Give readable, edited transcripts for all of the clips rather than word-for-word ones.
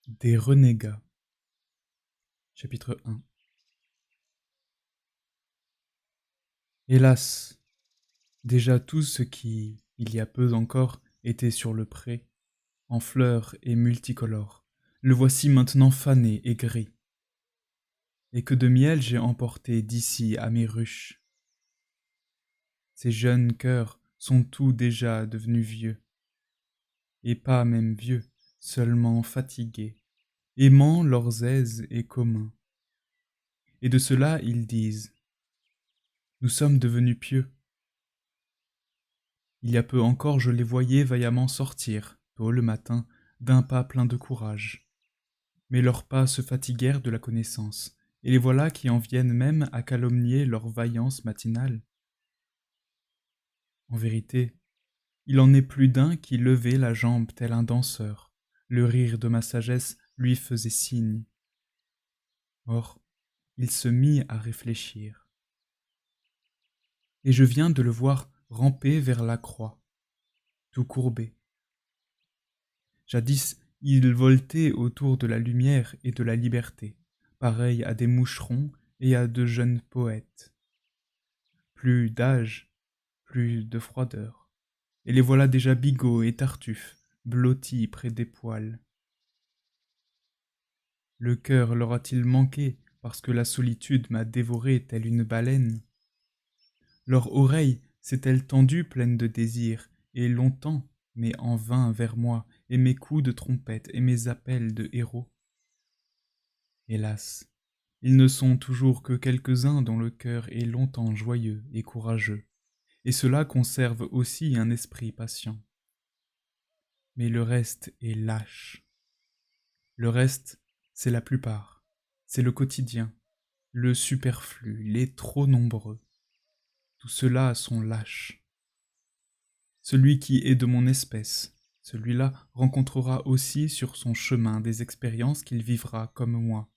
Des renégats. Chapitre 1. Hélas, déjà tout ce qui, il y a peu encore, était sur le pré, en fleurs et multicolore, le voici maintenant fané et gris. Et que de miel j'ai emporté d'ici à mes ruches. Ces jeunes cœurs sont tous déjà devenus vieux, et pas même vieux, seulement fatigués, aimant leurs aises et communs. Et de cela ils disent: nous sommes devenus pieux. Il y a peu encore je les voyais vaillamment sortir, tôt le matin, d'un pas plein de courage. Mais leurs pas se fatiguèrent de la connaissance, et les voilà qui en viennent même à calomnier leur vaillance matinale. En vérité, il en est plus d'un qui levait la jambe tel un danseur. Le rire de ma sagesse lui faisait signe. Or, il se mit à réfléchir. Et je viens de le voir ramper vers la croix, tout courbé. Jadis, il voltait autour de la lumière et de la liberté, pareil à des moucherons et à de jeunes poètes. Plus d'âge, plus de froideur. Et les voilà déjà bigots et tartuffes, blottis près des poêles. Le cœur leur a-t-il manqué parce que la solitude m'a dévoré telle une baleine? Leur oreille s'est-elle tendue pleine de désir, et longtemps, mais en vain vers moi, et mes coups de trompette et mes appels de héros? Hélas, ils ne sont toujours que quelques-uns dont le cœur est longtemps joyeux et courageux, et cela conserve aussi un esprit patient. Mais le reste est lâche. Le reste, c'est la plupart, c'est le quotidien, le superflu, les trop nombreux. Tout cela sont lâches. Celui qui est de mon espèce, celui-là rencontrera aussi sur son chemin des expériences qu'il vivra comme moi,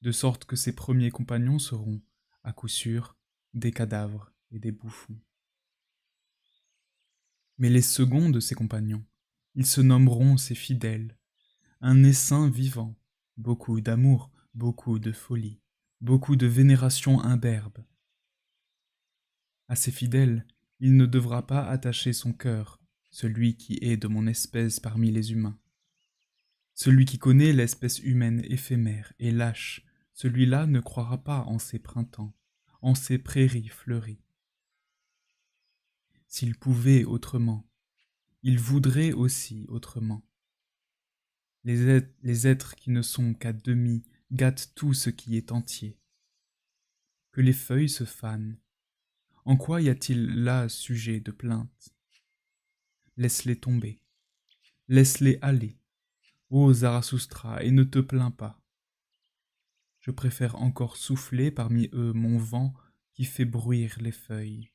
de sorte que ses premiers compagnons seront, à coup sûr, des cadavres et des bouffons. Mais les seconds de ses compagnons, ils se nommeront ses fidèles, un essaim vivant, beaucoup d'amour, beaucoup de folie, beaucoup de vénération imberbe. À ses fidèles, il ne devra pas attacher son cœur, celui qui est de mon espèce parmi les humains. Celui qui connaît l'espèce humaine éphémère et lâche, celui-là ne croira pas en ses printemps, en ses prairies fleuries. S'il pouvait autrement, il voudrait aussi autrement. Les êtres qui ne sont qu'à demi gâtent tout ce qui est entier. Que les feuilles se fanent. En quoi y a-t-il là sujet de plainte? Laisse-les tomber. Laisse-les aller. Ô Zarathustra, et ne te plains pas. Je préfère encore souffler parmi eux mon vent qui fait bruire les feuilles.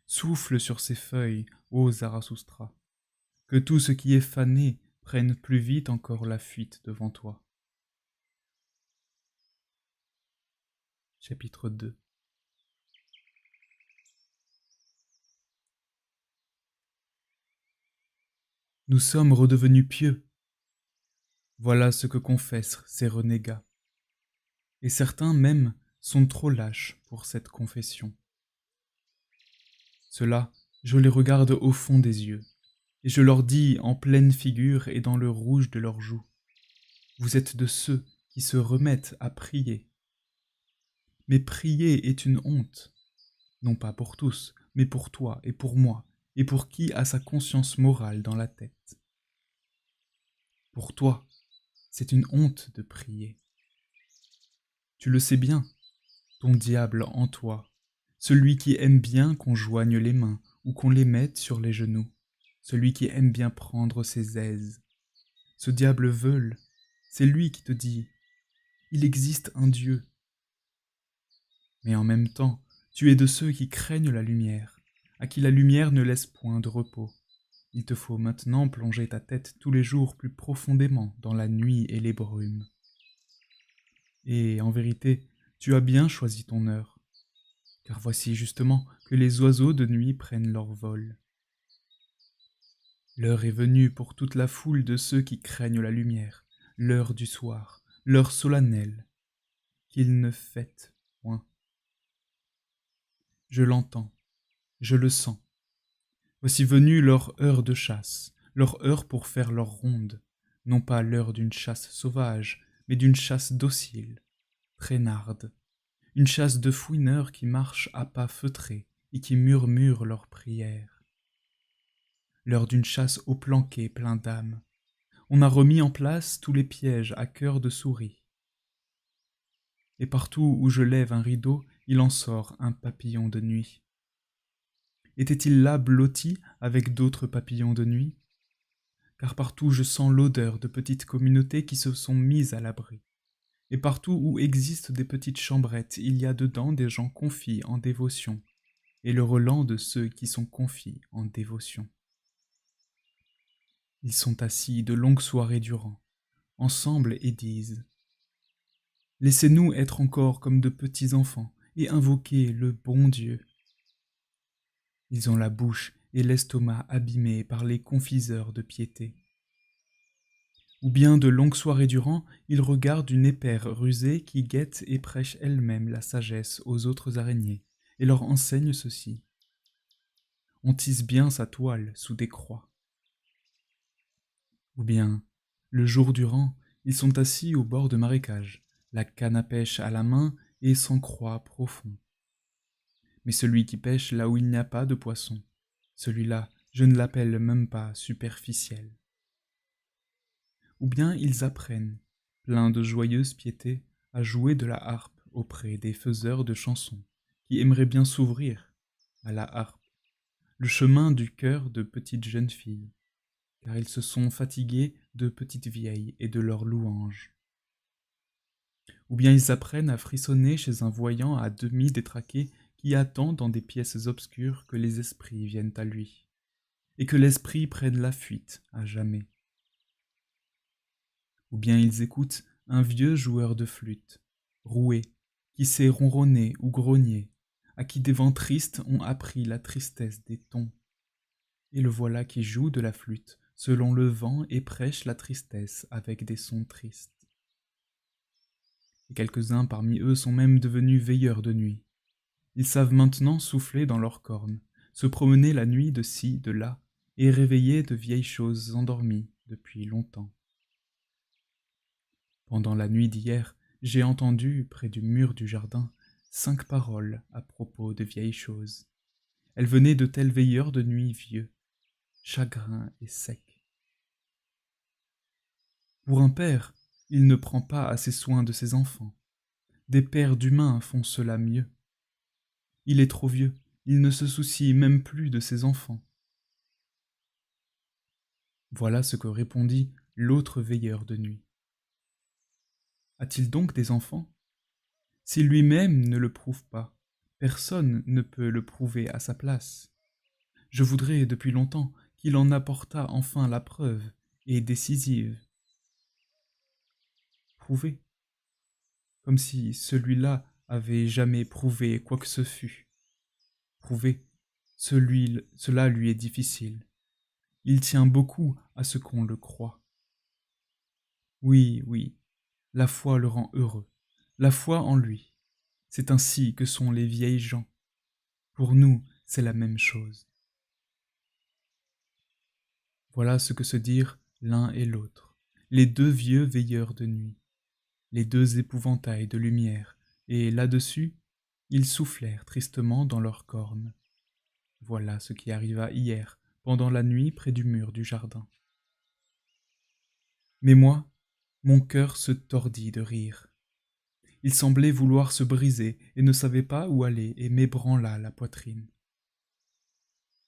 Souffle sur ces feuilles, ô Zarathustra, que tout ce qui est fané prenne plus vite encore la fuite devant toi. Chapitre 2. Nous sommes redevenus pieux. Voilà ce que confessent ces renégats. Et certains même sont trop lâches pour cette confession. Ceux-là, je les regarde au fond des yeux, et je leur dis en pleine figure et dans le rouge de leurs joues: vous êtes de ceux qui se remettent à prier. Mais prier est une honte, non pas pour tous, mais pour toi et pour moi, et pour qui a sa conscience morale dans la tête. Pour toi, c'est une honte de prier. Tu le sais bien, ton diable en toi, celui qui aime bien qu'on joigne les mains ou qu'on les mette sur les genoux, celui qui aime bien prendre ses aises. Ce diable veule, c'est lui qui te dit: il existe un Dieu. Mais en même temps, tu es de ceux qui craignent la lumière, à qui la lumière ne laisse point de repos. Il te faut maintenant plonger ta tête tous les jours plus profondément dans la nuit et les brumes. Et en vérité, tu as bien choisi ton heure, car voici justement que les oiseaux de nuit prennent leur vol. L'heure est venue pour toute la foule de ceux qui craignent la lumière, l'heure du soir, l'heure solennelle, qu'ils ne fêtent point. Je l'entends, je le sens. Voici venue leur heure de chasse, leur heure pour faire leur ronde, non pas l'heure d'une chasse sauvage, mais d'une chasse docile, traînarde, une chasse de fouineurs qui marchent à pas feutrés et qui murmurent leurs prières. L'heure d'une chasse au planqué plein d'âme. On a remis en place tous les pièges à cœur de souris. Et partout où je lève un rideau, il en sort un papillon de nuit. Était-il là blotti avec d'autres papillons de nuit? Car partout je sens l'odeur de petites communautés qui se sont mises à l'abri. Et partout où existent des petites chambrettes, il y a dedans des gens confits en dévotion, et le relent de ceux qui sont confits en dévotion. Ils sont assis de longues soirées durant, ensemble et disent « Laissez-nous être encore comme de petits enfants et invoquer le bon Dieu. » Ils ont la bouche et l'estomac abîmés par les confiseurs de piété. Ou bien de longues soirées durant, ils regardent une épère rusée qui guette et prêche elle-même la sagesse aux autres araignées, et leur enseigne ceci. On tisse bien sa toile sous des croix. Ou bien, le jour durant, ils sont assis au bord de marécages, la canne à pêche à la main et sans croix profond. Mais celui qui pêche là où il n'y a pas de poisson, celui-là, je ne l'appelle même pas superficiel. Ou bien ils apprennent, pleins de joyeuse piété, à jouer de la harpe auprès des faiseurs de chansons, qui aimeraient bien s'ouvrir à la harpe, le chemin du cœur de petites jeunes filles, car ils se sont fatigués de petites vieilles et de leurs louanges. Ou bien ils apprennent à frissonner chez un voyant à demi détraqué qui attend dans des pièces obscures que les esprits viennent à lui, et que l'esprit prenne la fuite à jamais. Ou bien ils écoutent un vieux joueur de flûte, roué, qui sait ronronner ou grogner, à qui des vents tristes ont appris la tristesse des tons. Et le voilà qui joue de la flûte selon le vent et prêche la tristesse avec des sons tristes. Et quelques-uns parmi eux sont même devenus veilleurs de nuit. Ils savent maintenant souffler dans leurs cornes, se promener la nuit de ci, de là, et réveiller de vieilles choses endormies depuis longtemps. Pendant la nuit d'hier, j'ai entendu, près du mur du jardin, 5 paroles à propos de vieilles choses. Elles venaient de tels veilleurs de nuit vieux, chagrins et secs. Pour un père, il ne prend pas assez soin de ses enfants. Des pères d'humains font cela mieux. Il est trop vieux, il ne se soucie même plus de ses enfants. Voilà ce que répondit l'autre veilleur de nuit. A-t-il donc des enfants? Si lui-même ne le prouve pas, personne ne peut le prouver à sa place. Je voudrais depuis longtemps qu'il en apportât enfin la preuve, et décisive. Prouver, comme si celui-là avait jamais prouvé quoi que ce fût. Prouver, cela lui est difficile. Il tient beaucoup à ce qu'on le croie. Oui, oui, la foi le rend heureux, la foi en lui. C'est ainsi que sont les vieilles gens. Pour nous, c'est la même chose. Voilà ce que se dirent l'un et l'autre, les deux vieux veilleurs de nuit, les deux épouvantails de lumière, et là-dessus, ils soufflèrent tristement dans leurs cornes. Voilà ce qui arriva hier, pendant la nuit près du mur du jardin. Mais moi, mon cœur se tordit de rire. Il semblait vouloir se briser et ne savait pas où aller et m'ébranla la poitrine.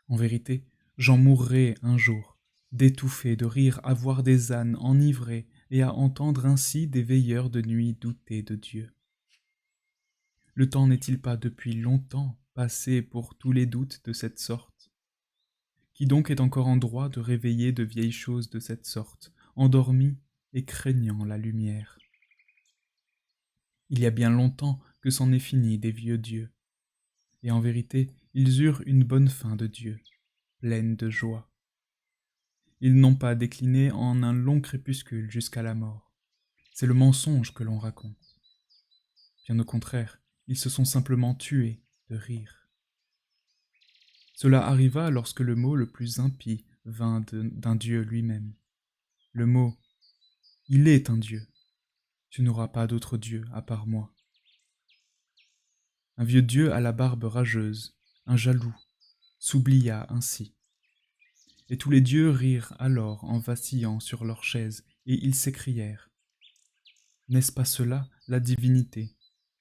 En vérité, j'en mourrais un jour, d'étouffer de rire à voir des ânes enivrés et à entendre ainsi des veilleurs de nuit douter de Dieu. Le temps n'est-il pas depuis longtemps passé pour tous les doutes de cette sorte? Qui donc est encore en droit de réveiller de vieilles choses de cette sorte, endormies et craignant la lumière? Il y a bien longtemps que c'en est fini des vieux dieux, et en vérité, ils eurent une bonne fin de Dieu, pleine de joie. Ils n'ont pas décliné en un long crépuscule jusqu'à la mort. C'est le mensonge que l'on raconte. Bien au contraire, ils se sont simplement tués de rire. Cela arriva lorsque le mot le plus impie vint d'un Dieu lui-même. Le mot « Il est un Dieu ». Tu n'auras pas d'autre Dieu à part moi. Un vieux Dieu à la barbe rageuse, un jaloux, s'oublia ainsi. Et tous les dieux rirent alors en vacillant sur leurs chaises, et ils s'écrièrent. N'est-ce pas cela, la divinité,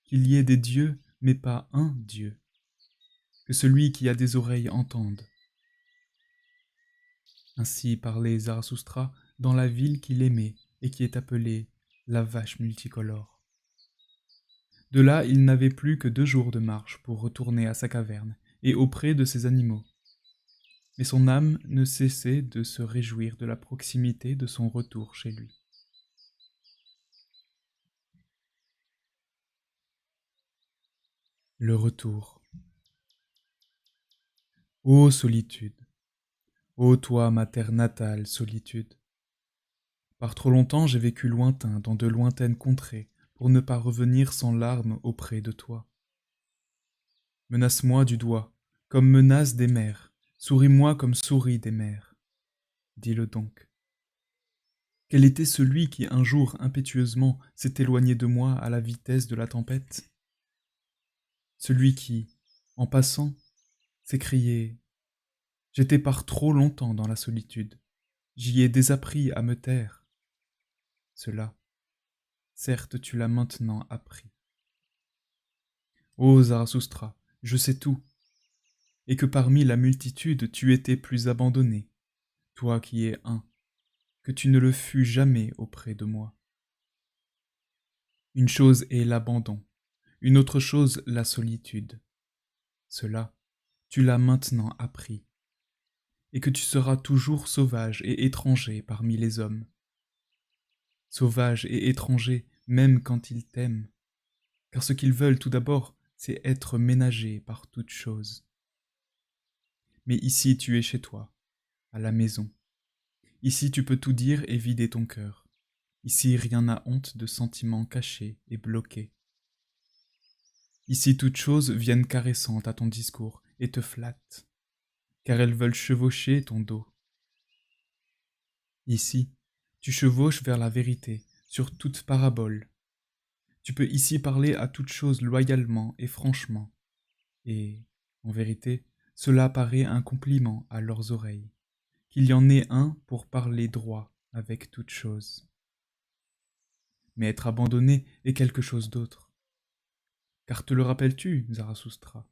qu'il y ait des dieux, mais pas un Dieu, que celui qui a des oreilles entende. Ainsi parlait Zarathustra dans la ville qu'il aimait et qui est appelée la vache multicolore. De là, il n'avait plus que 2 jours de marche pour retourner à sa caverne et auprès de ses animaux. Mais son âme ne cessait de se réjouir de la proximité de son retour chez lui. Le retour. Ô solitude, ô toi ma terre natale, solitude. Par trop longtemps j'ai vécu lointain dans de lointaines contrées pour ne pas revenir sans larmes auprès de toi. Menace-moi du doigt, comme menace des mers, souris-moi comme souris des mers. Dis-le donc. Quel était celui qui un jour impétueusement s'est éloigné de moi à la vitesse de la tempête? Celui qui, en passant, s'écriait « J'étais par trop longtemps dans la solitude, j'y ai désappris à me taire. » Cela, certes tu l'as maintenant appris. Ô Zarathustra, je sais tout, et que parmi la multitude tu étais plus abandonné, toi qui es un, que tu ne le fus jamais auprès de moi. Une chose est l'abandon, une autre chose la solitude. Cela, tu l'as maintenant appris, et que tu seras toujours sauvage et étranger parmi les hommes. Sauvage et étranger même quand ils t'aiment, car ce qu'ils veulent tout d'abord, c'est être ménagés par toute chose. Mais ici tu es chez toi, à la maison. Ici tu peux tout dire et vider ton cœur. Ici rien n'a honte de sentiments cachés et bloqués. Ici toutes choses viennent caressantes à ton discours et te flattent, car elles veulent chevaucher ton dos. Ici, tu chevauches vers la vérité, sur toute parabole. Tu peux ici parler à toute chose loyalement et franchement, et, en vérité, cela paraît un compliment à leurs oreilles, qu'il y en ait un pour parler droit avec toute chose. Mais être abandonné est quelque chose d'autre. Car te le rappelles-tu, Zarathustra,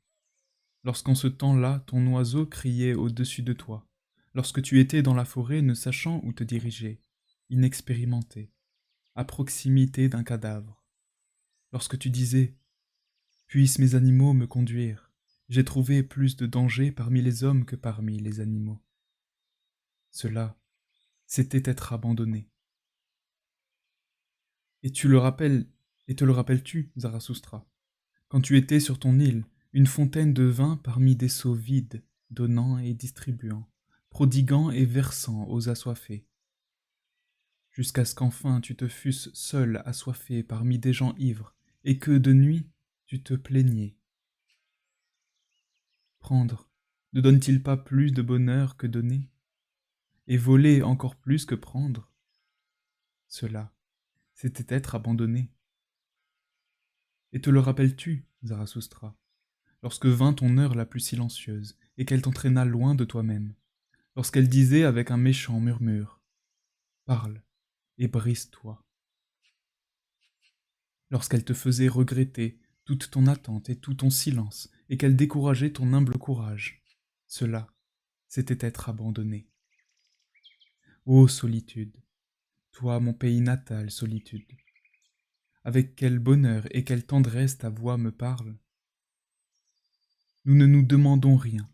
lorsqu'en ce temps-là ton oiseau criait au-dessus de toi, lorsque tu étais dans la forêt ne sachant où te diriger, inexpérimenté, à proximité d'un cadavre, lorsque tu disais « Puissent mes animaux me conduire, j'ai trouvé plus de danger parmi les hommes que parmi les animaux. » Cela, c'était être abandonné. Et te le rappelles-tu, Zarathustra, quand tu étais sur ton île, une fontaine de vin parmi des seaux vides, donnant et distribuant, prodiguant et versant aux assoiffés, jusqu'à ce qu'enfin tu te fusses seul assoiffé parmi des gens ivres, et que de nuit tu te plaignais. Prendre ne donne-t-il pas plus de bonheur que donner? Et voler encore plus que prendre? Cela, c'était être abandonné. Et te le rappelles-tu, Zarathustra, lorsque vint ton heure la plus silencieuse, et qu'elle t'entraîna loin de toi-même, lorsqu'elle disait avec un méchant murmure « Parle, et brise-toi », lorsqu'elle te faisait regretter toute ton attente et tout ton silence, et qu'elle décourageait ton humble courage. Cela, c'était être abandonné. Ô solitude, toi mon pays natal, solitude, avec quel bonheur et quelle tendresse ta voix me parle. Nous ne nous demandons rien,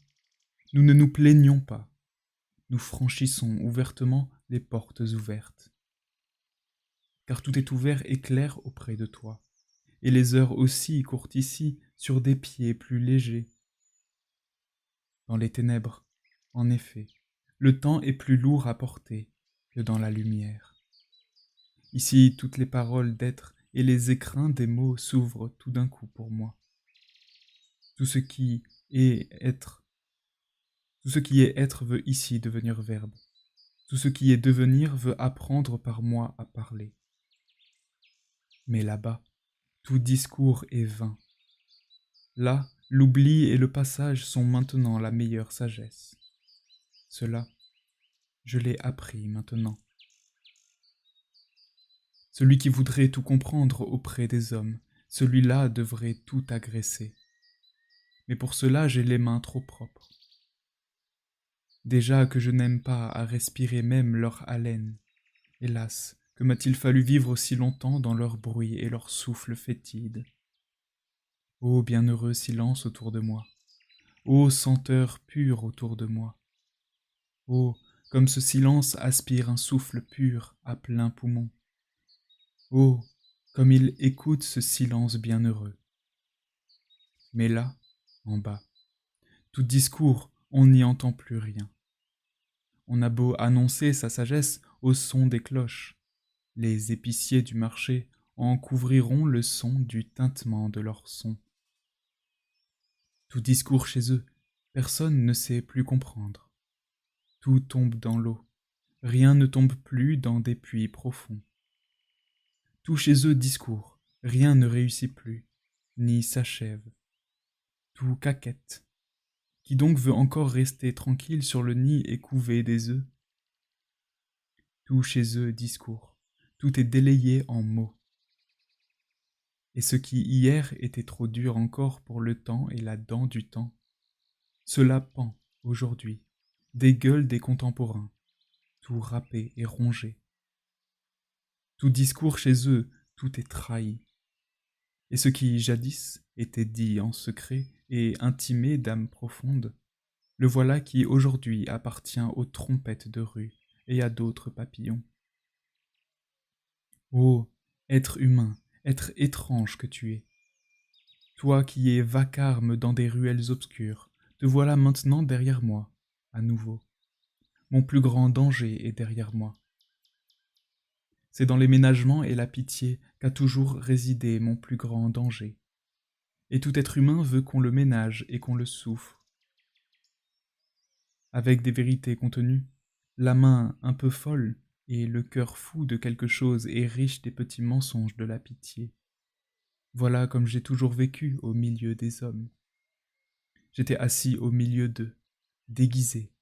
nous ne nous plaignons pas, nous franchissons ouvertement les portes ouvertes. Car tout est ouvert et clair auprès de toi, et les heures aussi courent ici sur des pieds plus légers. Dans les ténèbres, en effet, le temps est plus lourd à porter que dans la lumière. Ici, toutes les paroles d'être et les écrins des mots s'ouvrent tout d'un coup pour moi. Tout ce qui est être, tout ce qui est être veut ici devenir verbe. Tout ce qui est devenir veut apprendre par moi à parler. Mais là-bas, tout discours est vain. Là, l'oubli et le passage sont maintenant la meilleure sagesse. Cela, je l'ai appris maintenant. Celui qui voudrait tout comprendre auprès des hommes, celui-là devrait tout agresser. Mais pour cela, j'ai les mains trop propres. Déjà que je n'aime pas à respirer même leur haleine. Hélas, que m'a-t-il fallu vivre aussi longtemps dans leur bruit et leur souffle fétide. Ô bienheureux silence autour de moi, ô senteur pure autour de moi. Oh, comme ce silence aspire un souffle pur à plein poumon. Oh, comme il écoute ce silence bienheureux. Mais là, en bas, tout discours, on n'y entend plus rien. On a beau annoncer sa sagesse au son des cloches, les épiciers du marché en couvriront le son du tintement de leur son. Tout discours chez eux, personne ne sait plus comprendre. Tout tombe dans l'eau, rien ne tombe plus dans des puits profonds. Tout chez eux discours, rien ne réussit plus, ni s'achève. Tout caquette. Qui donc veut encore rester tranquille sur le nid et couver des œufs? Tout chez eux discours, tout est délayé en mots. Et ce qui hier était trop dur encore pour le temps et la dent du temps, cela pend aujourd'hui, des gueules des contemporains, tout râpé et rongé. Tout discours chez eux, tout est trahi. Et ce qui jadis était dit en secret et intimé d'âme profonde, le voilà qui aujourd'hui appartient aux trompettes de rue et à d'autres papillons. Ô être humain, être étrange que tu es, toi qui es vacarme dans des ruelles obscures, te voilà maintenant derrière moi, à nouveau. Mon plus grand danger est derrière moi. C'est dans les ménagements et la pitié qu'a toujours résidé mon plus grand danger. Et tout être humain veut qu'on le ménage et qu'on le souffre. Avec des vérités contenues, la main un peu folle et le cœur fou de quelque chose et riche des petits mensonges de la pitié. Voilà comme j'ai toujours vécu au milieu des hommes. J'étais assis au milieu d'eux, déguisé,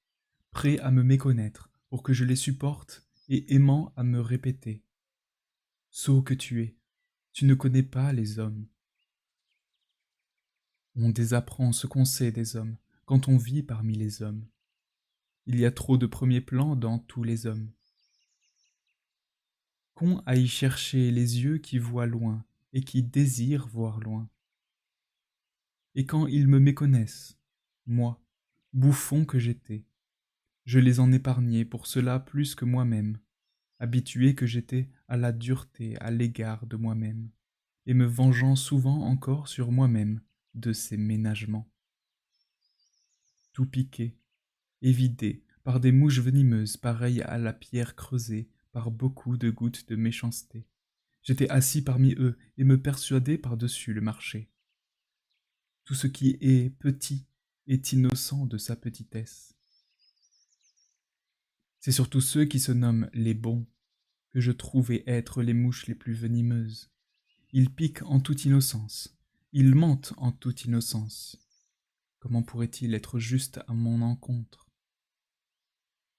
prêt à me méconnaître pour que je les supporte et aimant à me répéter. Sot que tu ne connais pas les hommes. On désapprend ce qu'on sait des hommes quand on vit parmi les hommes. Il y a trop de premier plan dans tous les hommes. Qu'on à y chercher les yeux qui voient loin et qui désirent voir loin. Et quand ils me méconnaissent, moi, bouffon que j'étais, je les en épargnais pour cela plus que moi-même, habitué que j'étais à la dureté à l'égard de moi-même, et me vengeant souvent encore sur moi-même de ces ménagements. Tout piqué, évidé par des mouches venimeuses pareilles à la pierre creusée par beaucoup de gouttes de méchanceté. J'étais assis parmi eux et me persuadais par-dessus le marché. Tout ce qui est petit est innocent de sa petitesse. C'est surtout ceux qui se nomment les bons que je trouvais être les mouches les plus venimeuses. Ils piquent en toute innocence, ils mentent en toute innocence. Comment pourrait-il être juste à mon encontre?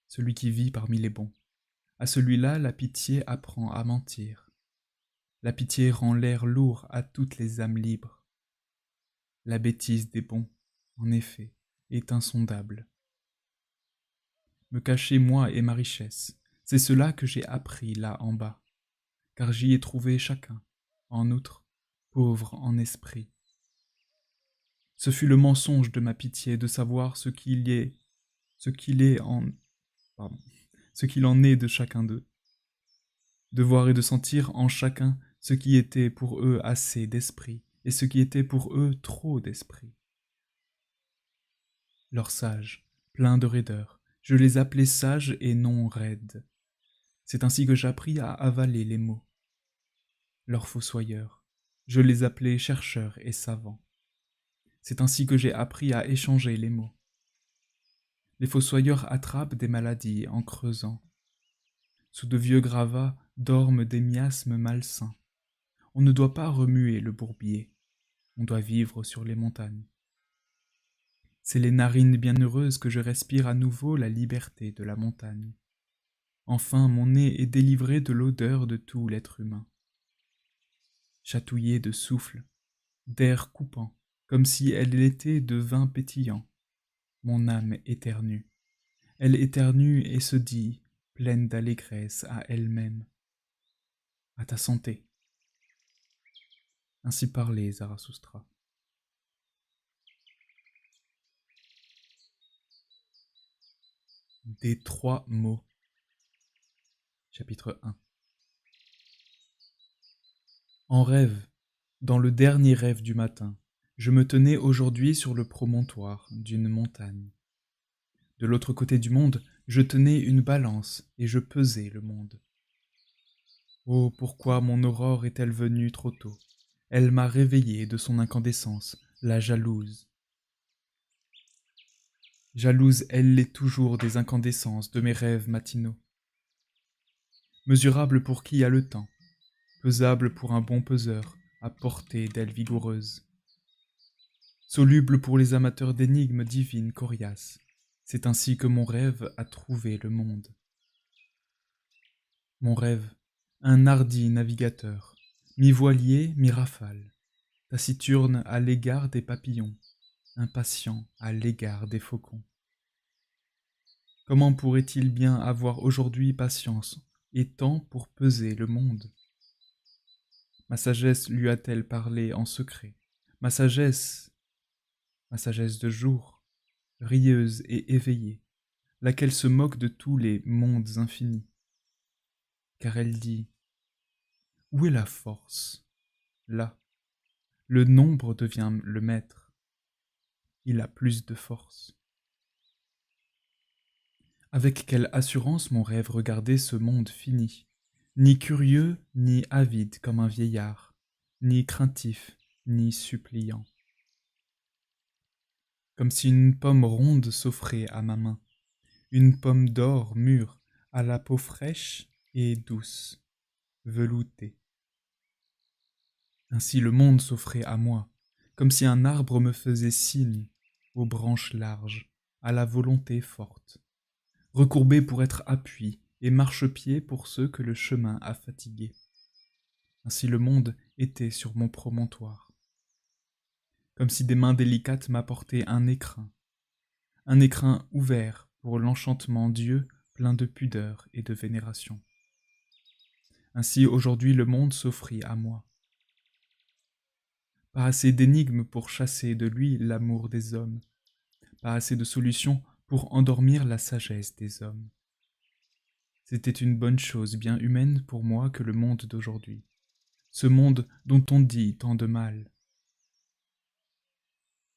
Celui qui vit parmi les bons. À celui-là, la pitié apprend à mentir. La pitié rend l'air lourd à toutes les âmes libres. La bêtise des bons, en effet, est insondable. Me cacher moi et ma richesse, c'est cela que j'ai appris là en bas, car j'y ai trouvé chacun, en outre, pauvre en esprit. Ce fut le mensonge de ma pitié de savoir ce qu'il est en, pardon, ce qu'il en est de chacun d'eux, de voir et de sentir en chacun ce qui était pour eux assez d'esprit et ce qui était pour eux trop d'esprit. Leur sage, plein de raideur, Je les appelais sages et non raides. C'est ainsi que j'appris à avaler les mots. Leurs fossoyeurs, je les appelais chercheurs et savants. C'est ainsi que j'ai appris à échanger les mots. Les fossoyeurs attrapent des maladies en creusant. Sous de vieux gravats dorment des miasmes malsains. On ne doit pas remuer le bourbier. On doit vivre sur les montagnes. C'est les narines bienheureuses que je respire à nouveau la liberté de la montagne. Enfin, mon nez est délivré de l'odeur de tout l'être humain. Chatouillée de souffle, d'air coupant, comme si elle était de vin pétillant, mon âme éternue. Elle éternue et se dit, pleine d'allégresse à elle-même. À ta santé. Ainsi parlait Zarathustra. Des trois mots. Chapitre 1. En rêve, dans le dernier rêve du matin, je me tenais aujourd'hui sur le promontoire d'une montagne. De l'autre côté du monde, je tenais une balance et je pesais le monde. Oh, pourquoi mon aurore est-elle venue trop tôt? Elle m'a réveillé de son incandescence, la jalouse. Jalouse, elle l'est toujours des incandescences de mes rêves matinaux. Mesurable pour qui a le temps, pesable pour un bon peseur, à portée d'ailes vigoureuses. Soluble pour les amateurs d'énigmes divines coriaces, c'est ainsi que mon rêve a trouvé le monde. Mon rêve, un hardi navigateur, mi-voilier, mi-rafale, taciturne à l'égard des papillons, impatient à l'égard des faucons. Comment pourrait-il bien avoir aujourd'hui patience et temps pour peser le monde? Ma sagesse lui a-t-elle parlé en secret? Ma sagesse de jour, rieuse et éveillée, laquelle se moque de tous les mondes infinis. Car elle dit, où est la force? Là, le nombre devient le maître. Il a plus de force. Avec quelle assurance mon rêve regardait ce monde fini, ni curieux, ni avide comme un vieillard, ni craintif, ni suppliant. Comme si une pomme ronde s'offrait à ma main, une pomme d'or mûre, à la peau fraîche et douce, veloutée. Ainsi le monde s'offrait à moi, comme si un arbre me faisait signe, aux branches larges, à la volonté forte, recourbé pour être appui et marchepied pour ceux que le chemin a fatigués. Ainsi le monde était sur mon promontoire, comme si des mains délicates m'apportaient un écrin ouvert pour l'enchantement Dieu plein de pudeur et de vénération. Ainsi aujourd'hui le monde s'offrit à moi. Pas assez d'énigmes pour chasser de lui l'amour des hommes, pas assez de solutions pour endormir la sagesse des hommes. C'était une bonne chose bien humaine pour moi que le monde d'aujourd'hui, ce monde dont on dit tant de mal.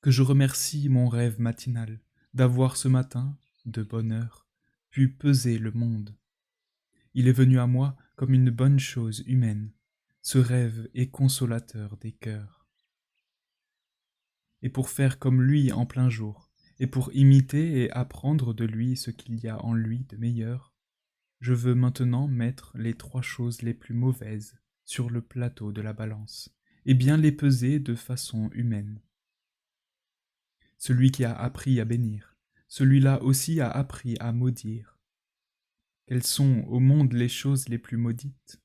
Que je remercie mon rêve matinal d'avoir ce matin, de bonne heure, pu peser le monde. Il est venu à moi comme une bonne chose humaine, ce rêve est consolateur des cœurs. Et pour faire comme lui en plein jour, et pour imiter et apprendre de lui ce qu'il y a en lui de meilleur, je veux maintenant mettre les trois choses les plus mauvaises sur le plateau de la balance, et bien les peser de façon humaine. Celui qui a appris à bénir, celui-là aussi a appris à maudire. Quelles sont au monde les choses les plus maudites?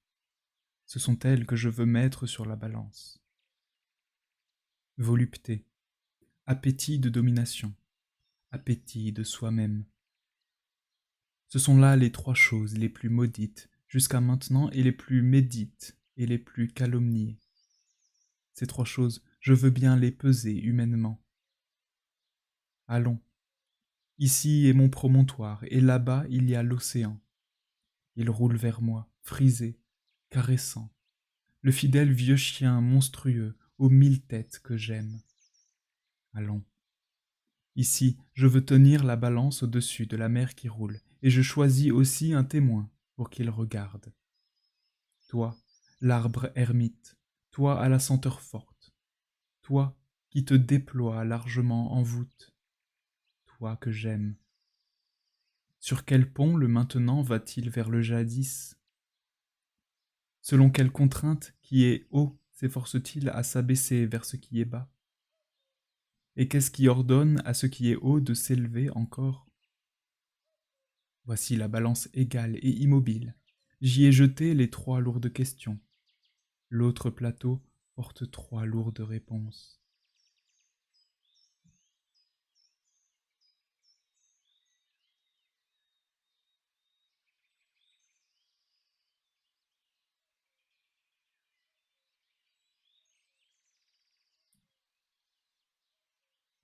Ce sont elles que je veux mettre sur la balance. Volupté, appétit de domination, appétit de soi-même. Ce sont là les trois choses les plus maudites jusqu'à maintenant et les plus médites et les plus calomniées. Ces trois choses, je veux bien les peser humainement. Allons, ici est mon promontoire et là-bas il y a l'océan. Il roule vers moi, frisé, caressant, le fidèle vieux chien monstrueux aux 1000 têtes que j'aime. Allons. Ici, je veux tenir la balance au-dessus de la mer qui roule, et je choisis aussi un témoin pour qu'il regarde. Toi, l'arbre ermite, toi à la senteur forte, toi qui te déploies largement en voûte, toi que j'aime. Sur quel pont le maintenant va-t-il vers le jadis? Selon quelle contrainte qui est haut s'efforce-t-il à s'abaisser vers ce qui est bas? Et qu'est-ce qui ordonne à ce qui est haut de s'élever encore? Voici la balance égale et immobile. J'y ai jeté les 3 lourdes questions. L'autre plateau porte 3 lourdes réponses.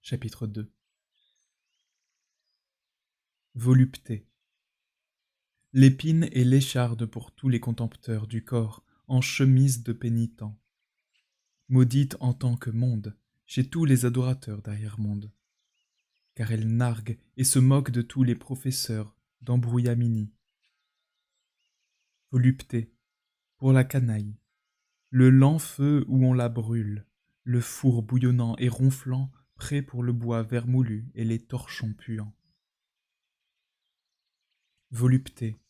Chapitre 2. Volupté. L'épine est l'écharde pour tous les contempteurs du corps, en chemise de pénitent. Maudite en tant que monde, chez tous les adorateurs d'arrière-monde. Car elle nargue et se moque de tous les professeurs d'embrouillamini. Volupté, pour la canaille, le lent feu où on la brûle, le four bouillonnant et ronflant, prêt pour le bois vermoulu et les torchons puants. Volupté,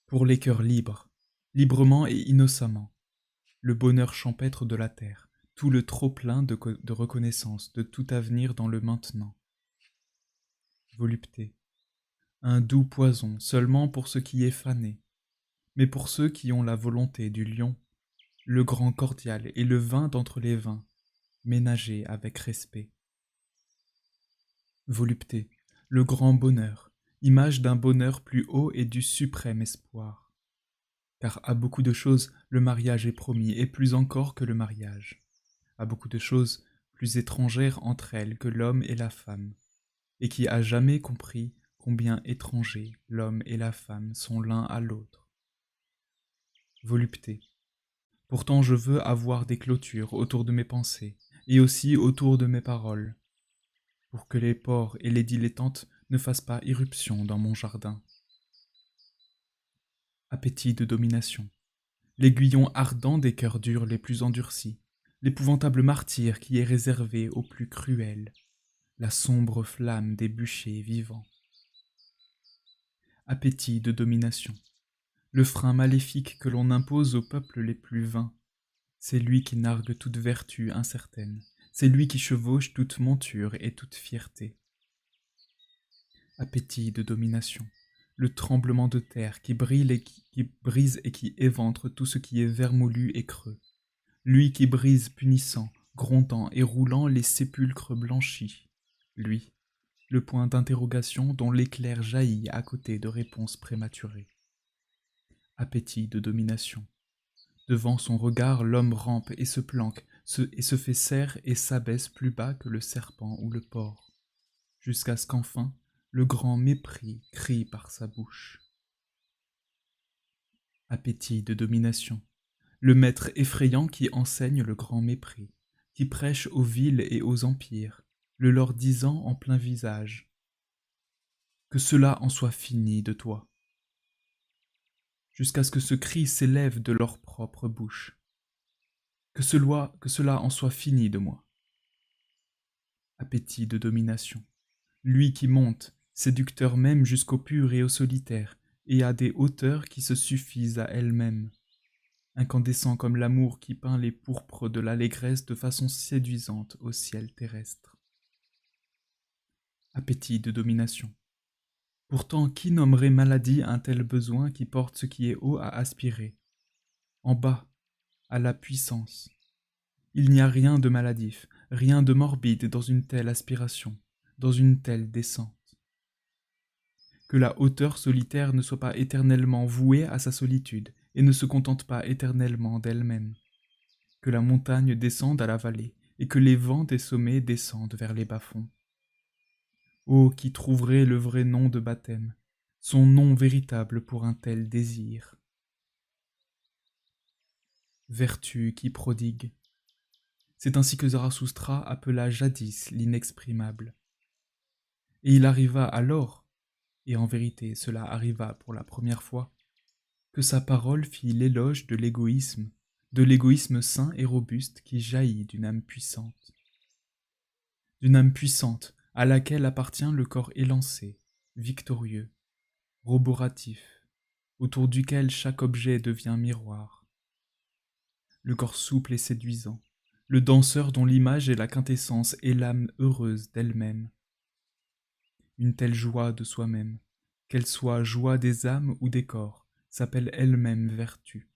pour les cœurs libres, librement et innocemment, le bonheur champêtre de la terre, tout le trop-plein de reconnaissance, de tout avenir dans le maintenant. Volupté, un doux poison seulement pour ce qui est fané, mais pour ceux qui ont la volonté du lion, le grand cordial et le vin d'entre les vins, ménagés avec respect. Volupté, le grand bonheur, image d'un bonheur plus haut et du suprême espoir. Car à beaucoup de choses le mariage est promis, et plus encore que le mariage. À beaucoup de choses plus étrangères entre elles que l'homme et la femme, et qui a jamais compris combien étrangers l'homme et la femme sont l'un à l'autre. Volupté. Pourtant je veux avoir des clôtures autour de mes pensées, et aussi autour de mes paroles, pour que les porcs et les dilettantes ne fassent pas irruption dans mon jardin. Appétit de domination. L'aiguillon ardent des cœurs durs les plus endurcis, l'épouvantable martyr qui est réservé aux plus cruels, la sombre flamme des bûchers vivants. Appétit de domination. Le frein maléfique que l'on impose aux peuples les plus vains. C'est lui qui nargue toute vertu incertaine. C'est lui qui chevauche toute monture et toute fierté. Appétit de domination. Le tremblement de terre qui brise et qui éventre tout ce qui est vermoulu et creux. Lui qui brise punissant, grondant et roulant les sépulcres blanchis. Lui, le point d'interrogation dont l'éclair jaillit à côté de réponses prématurées. Appétit de domination. Devant son regard, l'homme rampe et se planque, et se fait serre et s'abaisse plus bas que le serpent ou le porc, jusqu'à ce qu'enfin, le grand mépris crie par sa bouche. Appétit de domination. Le maître effrayant qui enseigne le grand mépris, qui prêche aux villes et aux empires, le leur disant en plein visage « Que cela en soit fini de toi !» jusqu'à ce que ce cri s'élève de leur propre bouche. Que cela en soit fini de moi. Appétit de domination. Lui qui monte, séducteur même jusqu'au pur et au solitaire, et à des hauteurs qui se suffisent à elles-mêmes. Incandescent comme l'amour qui peint les pourpres de l'allégresse de façon séduisante au ciel terrestre. Appétit de domination. Pourtant, qui nommerait maladie un tel besoin qui porte ce qui est haut à aspirer, en bas, à la puissance? Il n'y a rien de maladif, rien de morbide dans une telle aspiration, dans une telle descente. Que la hauteur solitaire ne soit pas éternellement vouée à sa solitude et ne se contente pas éternellement d'elle-même. Que la montagne descende à la vallée et que les vents des sommets descendent vers les bas-fonds. Ô qui trouverait le vrai nom de baptême, son nom véritable pour un tel désir. Vertu qui prodigue. — c'est ainsi que Zarathustra appela jadis l'inexprimable. — Et il arriva alors, et en vérité cela arriva pour la première fois, que sa parole fit l'éloge de l'égoïsme sain et robuste qui jaillit d'une âme puissante à laquelle appartient le corps élancé, victorieux, roboratif, autour duquel chaque objet devient miroir, le corps souple et séduisant, le danseur dont l'image est la quintessence et l'âme heureuse d'elle-même. Une telle joie de soi-même, qu'elle soit joie des âmes ou des corps, s'appelle elle-même vertu.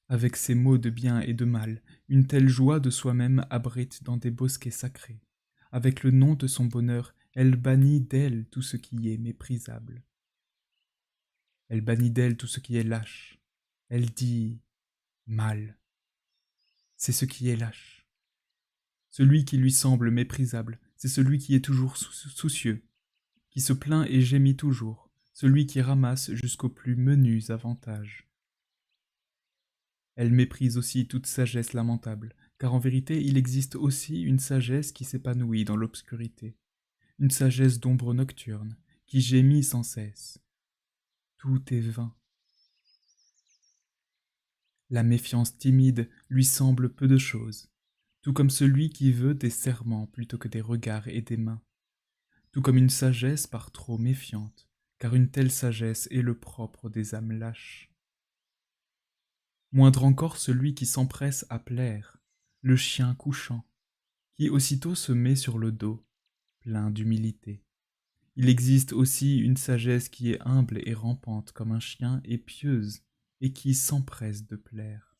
Avec ses mots de bien et de mal, une telle joie de soi-même abrite dans des bosquets sacrés. Avec le nom de son bonheur, elle bannit d'elle tout ce qui est méprisable. Elle bannit d'elle tout ce qui est lâche. Elle dit mal. C'est ce qui est lâche. Celui qui lui semble méprisable, c'est celui qui est toujours soucieux, qui se plaint et gémit toujours, celui qui ramasse jusqu'aux plus menus avantages. Elle méprise aussi toute sagesse lamentable, car en vérité il existe aussi une sagesse qui s'épanouit dans l'obscurité, une sagesse d'ombre nocturne, qui gémit sans cesse. Tout est vain. La méfiance timide lui semble peu de chose, tout comme celui qui veut des serments plutôt que des regards et des mains, tout comme une sagesse par trop méfiante, car une telle sagesse est le propre des âmes lâches. Moindre encore celui qui s'empresse à plaire, le chien couchant, qui aussitôt se met sur le dos, plein d'humilité. Il existe aussi une sagesse qui est humble et rampante comme un chien et pieuse, et qui s'empresse de plaire.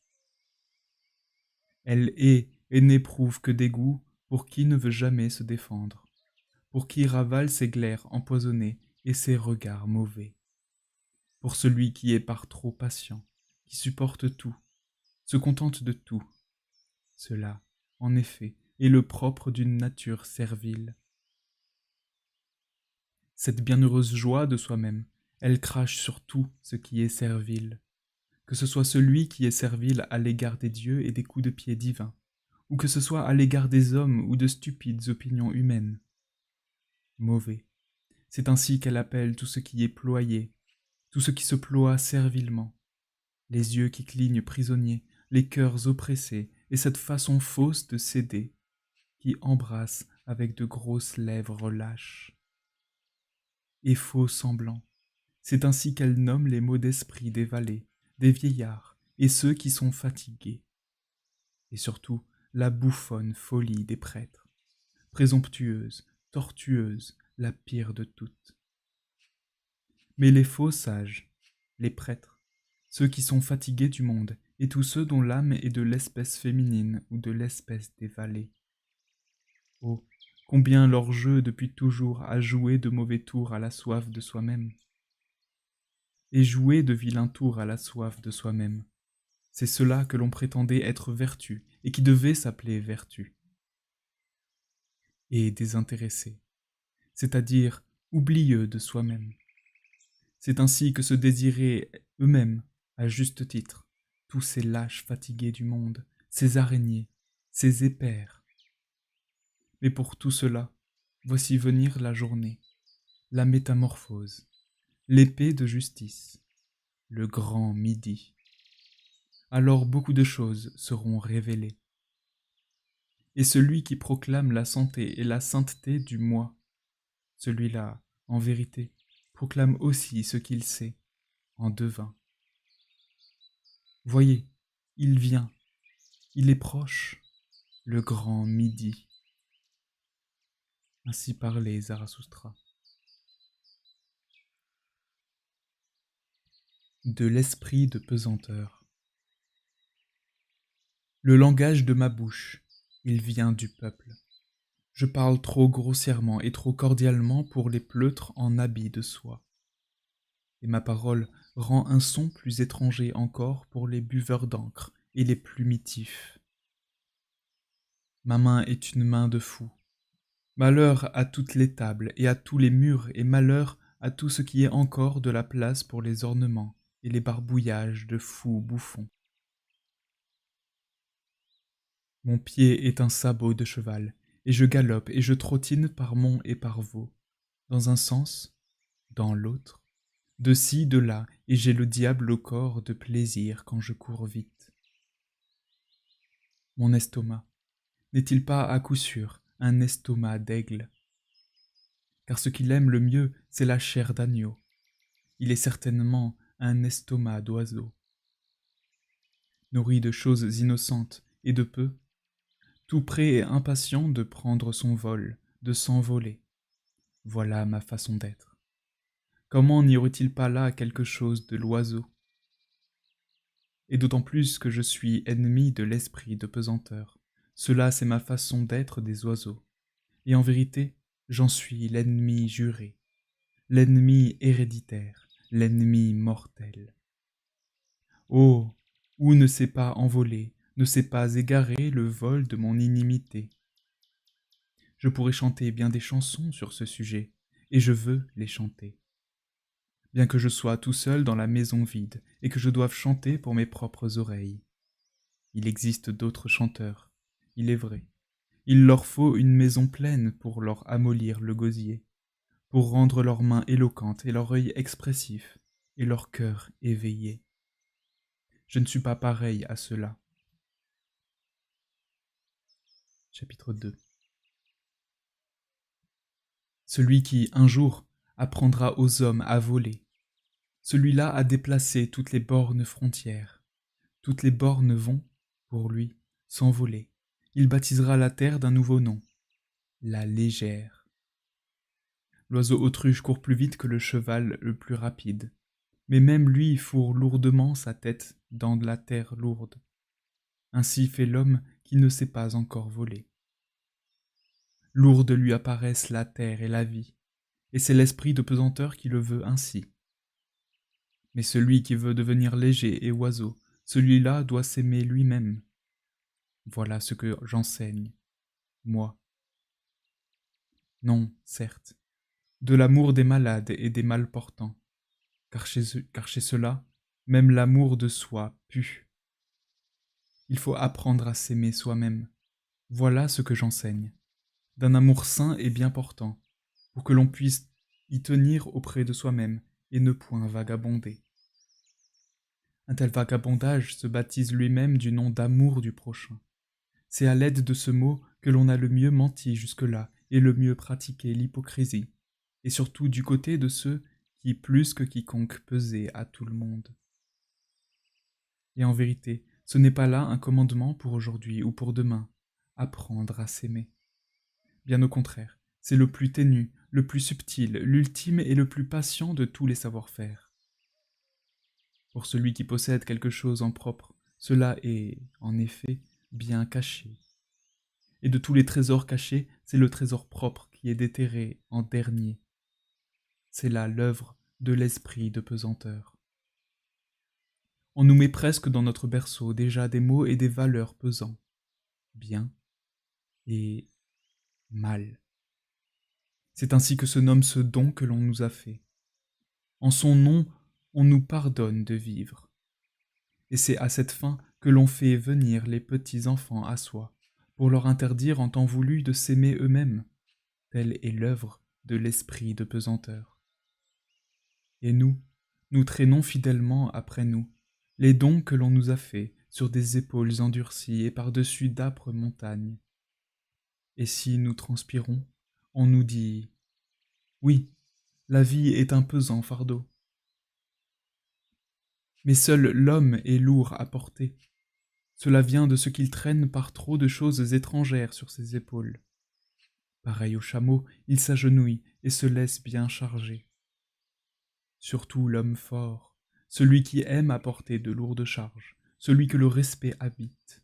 Elle est et n'éprouve que dégoût pour qui ne veut jamais se défendre, pour qui ravale ses glaires empoisonnées et ses regards mauvais, pour celui qui est par trop patient, qui supporte tout, se contente de tout. Cela, en effet, est le propre d'une nature servile. Cette bienheureuse joie de soi-même, elle crache sur tout ce qui est servile, que ce soit celui qui est servile à l'égard des dieux et des coups de pied divins, ou que ce soit à l'égard des hommes ou de stupides opinions humaines. Mauvais. C'est ainsi qu'elle appelle tout ce qui est ployé, tout ce qui se ploie servilement, les yeux qui clignent prisonniers, les cœurs oppressés, et cette façon fausse de céder, qui embrasse avec de grosses lèvres lâches. Et faux semblants. C'est ainsi qu'elle nomme les maux d'esprit des valets, des vieillards, et ceux qui sont fatigués. Et surtout, la bouffonne folie des prêtres, présomptueuse, tortueuse, la pire de toutes. Mais les faux sages, les prêtres, ceux qui sont fatigués du monde, et tous ceux dont l'âme est de l'espèce féminine ou de l'espèce des valets. Oh, combien leur jeu depuis toujours a joué de mauvais tours à la soif de soi-même. Et joué de vilains tours à la soif de soi-même. C'est cela que l'on prétendait être vertu, et qui devait s'appeler vertu. Et désintéressé, c'est-à-dire oublieux de soi-même. C'est ainsi que se désiraient eux-mêmes, à juste titre, tous ces lâches fatigués du monde, ces araignées, ces épères. Mais pour tout cela, voici venir la journée, la métamorphose, l'épée de justice, le grand midi. Alors beaucoup de choses seront révélées. Et celui qui proclame la santé et la sainteté du moi, celui-là, en vérité, proclame aussi ce qu'il sait, en devin. Voyez, il vient, il est proche, le grand midi. Ainsi parlait Zarathustra. De l'esprit de pesanteur. Le langage de ma bouche, il vient du peuple. Je parle trop grossièrement et trop cordialement pour les pleutres en habits de soie. Et ma parole rend un son plus étranger encore pour les buveurs d'encre et les plumitifs. Ma main est une main de fou. Malheur à toutes les tables et à tous les murs et malheur à tout ce qui est encore de la place pour les ornements et les barbouillages de fous bouffons. Mon pied est un sabot de cheval, et je galope et je trottine par monts et par vaux, dans un sens, dans l'autre, de ci, de là, et j'ai le diable au corps de plaisir quand je cours vite. Mon estomac, n'est-il pas à coup sûr un estomac d'aigle? Car ce qu'il aime le mieux, c'est la chair d'agneau. Il est certainement un estomac d'oiseau. Nourri de choses innocentes et de peu, tout prêt et impatient de prendre son vol, de s'envoler. Voilà ma façon d'être. Comment n'y aurait-il pas là quelque chose de l'oiseau? Et d'autant plus que je suis ennemi de l'esprit de pesanteur. Cela, c'est ma façon d'être des oiseaux. Et en vérité, j'en suis l'ennemi juré, l'ennemi héréditaire, l'ennemi mortel. Oh, où ne s'est pas envolé, ne s'est pas égaré le vol de mon inimité. Je pourrais chanter bien des chansons sur ce sujet, et je veux les chanter. Bien que je sois tout seul dans la maison vide, et que je doive chanter pour mes propres oreilles. Il existe d'autres chanteurs, il est vrai. Il leur faut une maison pleine pour leur amollir le gosier, pour rendre leurs mains éloquentes et leur œil expressif, et leur cœur éveillé. Je ne suis pas pareil à cela. Chapitre 2. Celui qui, un jour, apprendra aux hommes à voler, celui-là a déplacé toutes les bornes frontières. Toutes les bornes vont, pour lui, s'envoler. Il baptisera la terre d'un nouveau nom, la légère. L'oiseau autruche court plus vite que le cheval le plus rapide, mais même lui fourre lourdement sa tête dans de la terre lourde. Ainsi fait l'homme qui ne sait pas encore voler. Lourdes lui apparaissent la terre et la vie, et c'est l'esprit de pesanteur qui le veut ainsi. Mais celui qui veut devenir léger et oiseau, celui-là doit s'aimer lui-même. Voilà ce que j'enseigne, moi. Non, certes, de l'amour des malades et des malportants, car chez ceux-là, même l'amour de soi pue. Il faut apprendre à s'aimer soi-même. Voilà ce que j'enseigne, d'un amour sain et bien portant, pour que l'on puisse y tenir auprès de soi-même et ne point vagabonder. Un tel vagabondage se baptise lui-même du nom d'amour du prochain. C'est à l'aide de ce mot que l'on a le mieux menti jusque-là et le mieux pratiqué l'hypocrisie, et surtout du côté de ceux qui, plus que quiconque, pesaient à tout le monde. Et en vérité, ce n'est pas là un commandement pour aujourd'hui ou pour demain, apprendre à s'aimer. Bien au contraire, c'est le plus ténu, le plus subtil, l'ultime et le plus patient de tous les savoir-faire. Pour celui qui possède quelque chose en propre, cela est, en effet, bien caché. Et de tous les trésors cachés, c'est le trésor propre qui est déterré en dernier. C'est là l'œuvre de l'esprit de pesanteur. On nous met presque dans notre berceau déjà des mots et des valeurs pesants. Bien et mal. C'est ainsi que se nomme ce don que l'on nous a fait. En son nom, on nous pardonne de vivre. Et c'est à cette fin que l'on fait venir les petits enfants à soi, pour leur interdire en temps voulu de s'aimer eux-mêmes. Telle est l'œuvre de l'esprit de pesanteur. Et nous traînons fidèlement après nous les dons que l'on nous a faits sur des épaules endurcies et par-dessus d'âpres montagnes. Et si nous transpirons, on nous dit « Oui, la vie est un pesant fardeau. » Mais seul l'homme est lourd à porter. Cela vient de ce qu'il traîne par trop de choses étrangères sur ses épaules. Pareil au chameau, il s'agenouille et se laisse bien charger. Surtout l'homme fort, celui qui aime apporter de lourdes charges, celui que le respect habite.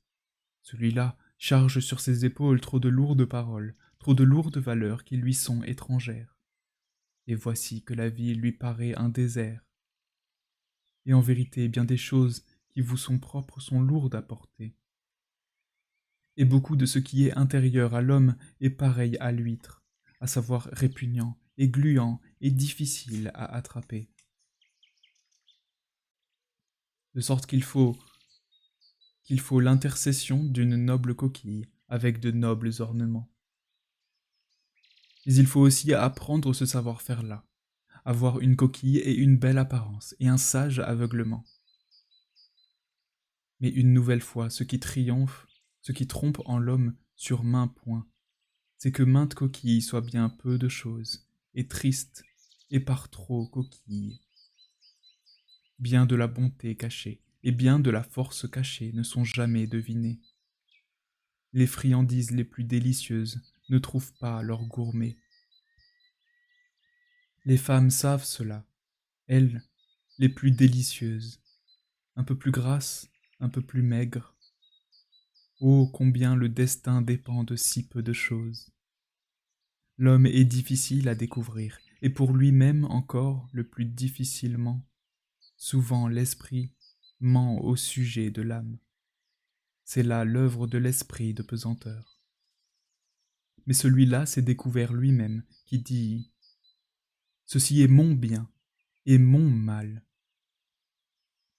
Celui-là charge sur ses épaules trop de lourdes paroles, trop de lourdes valeurs qui lui sont étrangères. Et voici que la vie lui paraît un désert. Et en vérité, bien des choses qui vous sont propres sont lourdes à porter. Et beaucoup de ce qui est intérieur à l'homme est pareil à l'huître, à savoir répugnant et gluant et difficile à attraper. De sorte qu'il faut l'intercession d'une noble coquille avec de nobles ornements. Mais il faut aussi apprendre ce savoir-faire-là, avoir une coquille et une belle apparence, et un sage aveuglement. Mais une nouvelle fois, ce qui trompe en l'homme sur maint point, c'est que mainte coquille soit bien peu de choses, et triste, et par trop coquille. Bien de la bonté cachée, et bien de la force cachée ne sont jamais devinées. Les friandises les plus délicieuses ne trouvent pas leur gourmet. Les femmes savent cela, elles, les plus délicieuses, un peu plus grasses, un peu plus maigres. Oh, combien le destin dépend de si peu de choses. L'homme est difficile à découvrir, et pour lui-même encore le plus difficilement. Souvent l'esprit ment au sujet de l'âme. C'est là l'œuvre de l'esprit de pesanteur. Mais celui-là s'est découvert lui-même, qui dit « Ceci est mon bien et mon mal ».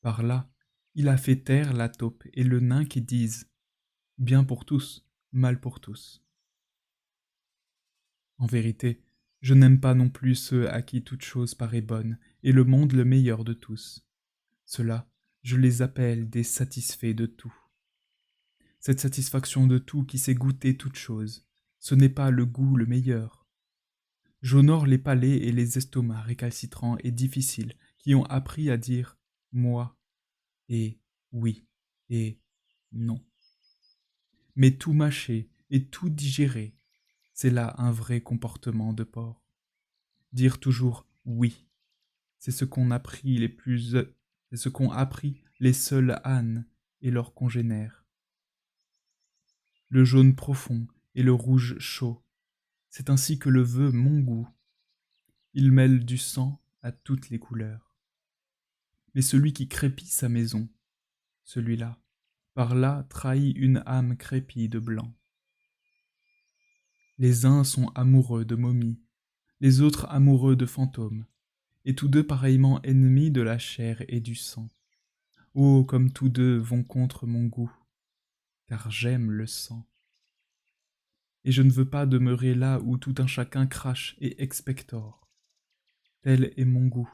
Par là, il a fait taire la taupe et le nain qui disent « Bien pour tous, mal pour tous ». En vérité, je n'aime pas non plus ceux à qui toute chose paraît bonne, et le monde le meilleur de tous. Ceux-là, je les appelle des satisfaits de tout. Cette satisfaction de tout qui sait goûter toute chose, ce n'est pas le goût le meilleur. J'honore les palais et les estomacs récalcitrants et difficiles qui ont appris à dire « moi » et « oui » et « non ». Mais tout mâcher et tout digérer, c'est là un vrai comportement de porc. Dire toujours « oui », c'est ce qu'ont appris c'est ce qu'ont appris les seuls ânes et leurs congénères. Le jaune profond et le rouge chaud, c'est ainsi que le veut mon goût. Il mêle du sang à toutes les couleurs. Mais celui qui crépit sa maison, celui-là, par là trahit une âme crépie de blanc. Les uns sont amoureux de momies, les autres amoureux de fantômes, et tous deux pareillement ennemis de la chair et du sang. Oh, comme tous deux vont contre mon goût, car j'aime le sang. Et je ne veux pas demeurer là où tout un chacun crache et expectore. Tel est mon goût.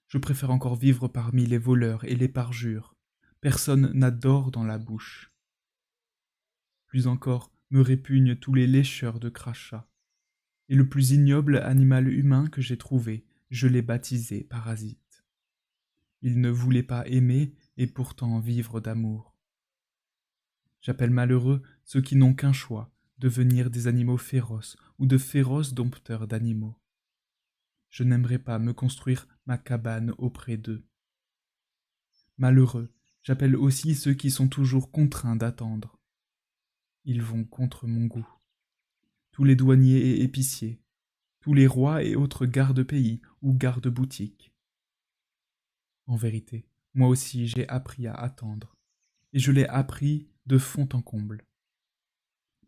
Je préfère encore vivre parmi les voleurs et les parjures. Personne n'adore dans la bouche. Plus encore me répugnent tous les lécheurs de crachats. Et le plus ignoble animal humain que j'ai trouvé, je l'ai baptisé parasite. Il ne voulait pas aimer et pourtant vivre d'amour. J'appelle malheureux ceux qui n'ont qu'un choix, devenir des animaux féroces ou de féroces dompteurs d'animaux. Je n'aimerais pas me construire ma cabane auprès d'eux. Malheureux, j'appelle aussi ceux qui sont toujours contraints d'attendre. Ils vont contre mon goût. Tous les douaniers et épiciers, tous les rois et autres gardes-pays ou gardes-boutiques. En vérité, moi aussi j'ai appris à attendre, et je l'ai appris de fond en comble.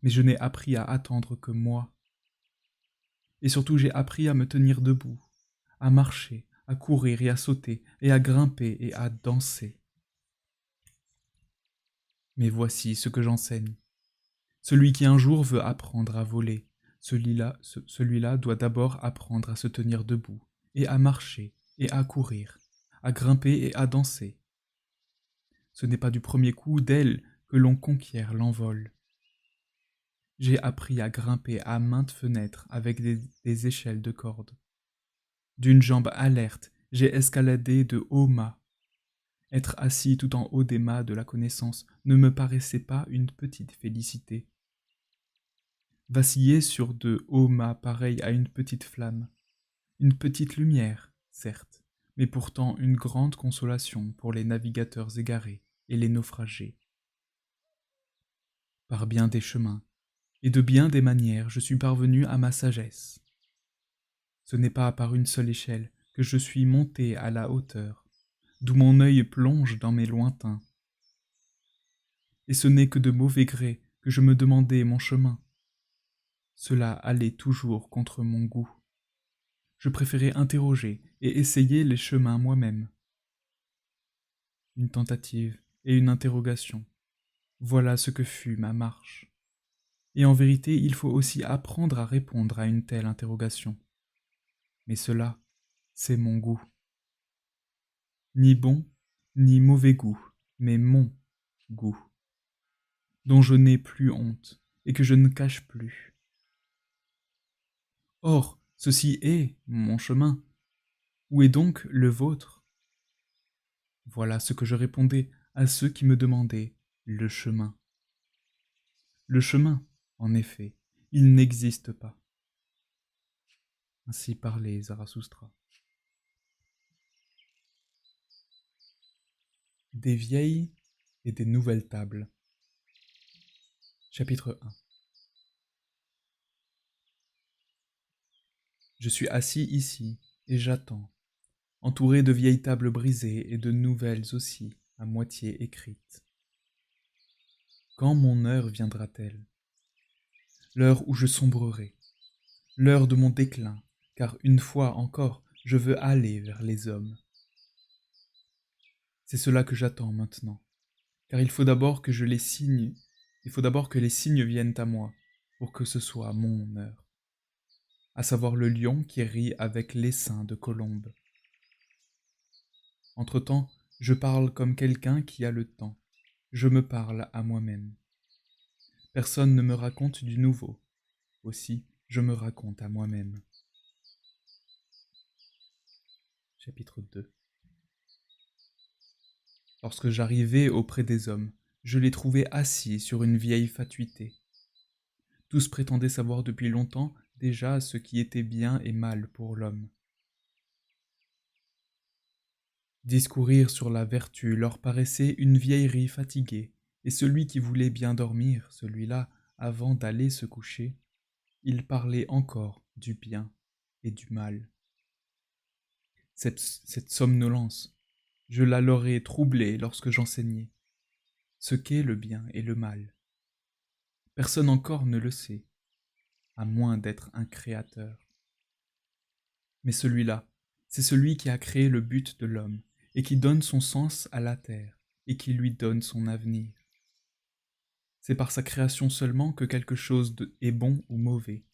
Mais je n'ai appris à attendre que moi. Et surtout j'ai appris à me tenir debout, à marcher, à courir et à sauter, et à grimper et à danser. Mais voici ce que j'enseigne. Celui qui un jour veut apprendre à voler, celui-là doit d'abord apprendre à se tenir debout, et à marcher, et à courir, à grimper et à danser. Ce n'est pas du premier coup d'aile que l'on conquiert l'envol. J'ai appris à grimper à maintes fenêtres avec des échelles de corde. D'une jambe alerte, j'ai escaladé de hauts mâts. Être assis tout en haut des mâts de la connaissance ne me paraissait pas une petite félicité. Vaciller sur de hauts mâts pareils à une petite flamme. Une petite lumière, certes, mais pourtant une grande consolation pour les navigateurs égarés et les naufragés. Par bien des chemins, et de bien des manières, je suis parvenu à ma sagesse. Ce n'est pas par une seule échelle que je suis monté à la hauteur, d'où mon œil plonge dans mes lointains. Et ce n'est que de mauvais gré que je me demandais mon chemin. Cela allait toujours contre mon goût. Je préférais interroger et essayer les chemins moi-même. Une tentative et une interrogation. Voilà ce que fut ma marche. Et en vérité, il faut aussi apprendre à répondre à une telle interrogation. Mais cela, c'est mon goût. Ni bon, ni mauvais goût, mais mon goût, dont je n'ai plus honte, et que je ne cache plus. Or, ceci est mon chemin. Où est donc le vôtre? Voilà ce que je répondais à ceux qui me demandaient le chemin. Le chemin, en effet, il n'existe pas. Ainsi parlait Zarathustra. Des vieilles et des nouvelles tables. Chapitre 1. Je suis assis ici et j'attends, entouré de vieilles tables brisées et de nouvelles aussi, à moitié écrites. Quand mon heure viendra-t-elle? L'heure où je sombrerai, l'heure de mon déclin, car une fois encore, je veux aller vers les hommes. C'est cela que j'attends maintenant, car il faut d'abord que les signes viennent à moi, pour que ce soit mon heure. À savoir le lion qui rit avec l'essaim de colombe. Entre-temps, je parle comme quelqu'un qui a le temps. Je me parle à moi-même. Personne ne me raconte du nouveau. Aussi, je me raconte à moi-même. Chapitre 2. Lorsque j'arrivai auprès des hommes, je les trouvai assis sur une vieille fatuité. Tous prétendaient savoir depuis longtemps déjà ce qui était bien et mal pour l'homme. Discourir sur la vertu leur paraissait une vieillerie fatiguée, et celui qui voulait bien dormir, celui-là, avant d'aller se coucher, il parlait encore du bien et du mal. Cette somnolence, je la leur ai troublée lorsque j'enseignais. Ce qu'est le bien et le mal. Personne encore ne le sait, à moins d'être un créateur. Mais celui-là, c'est celui qui a créé le but de l'homme, et qui donne son sens à la terre, et qui lui donne son avenir. C'est par sa création seulement que quelque chose est bon ou mauvais.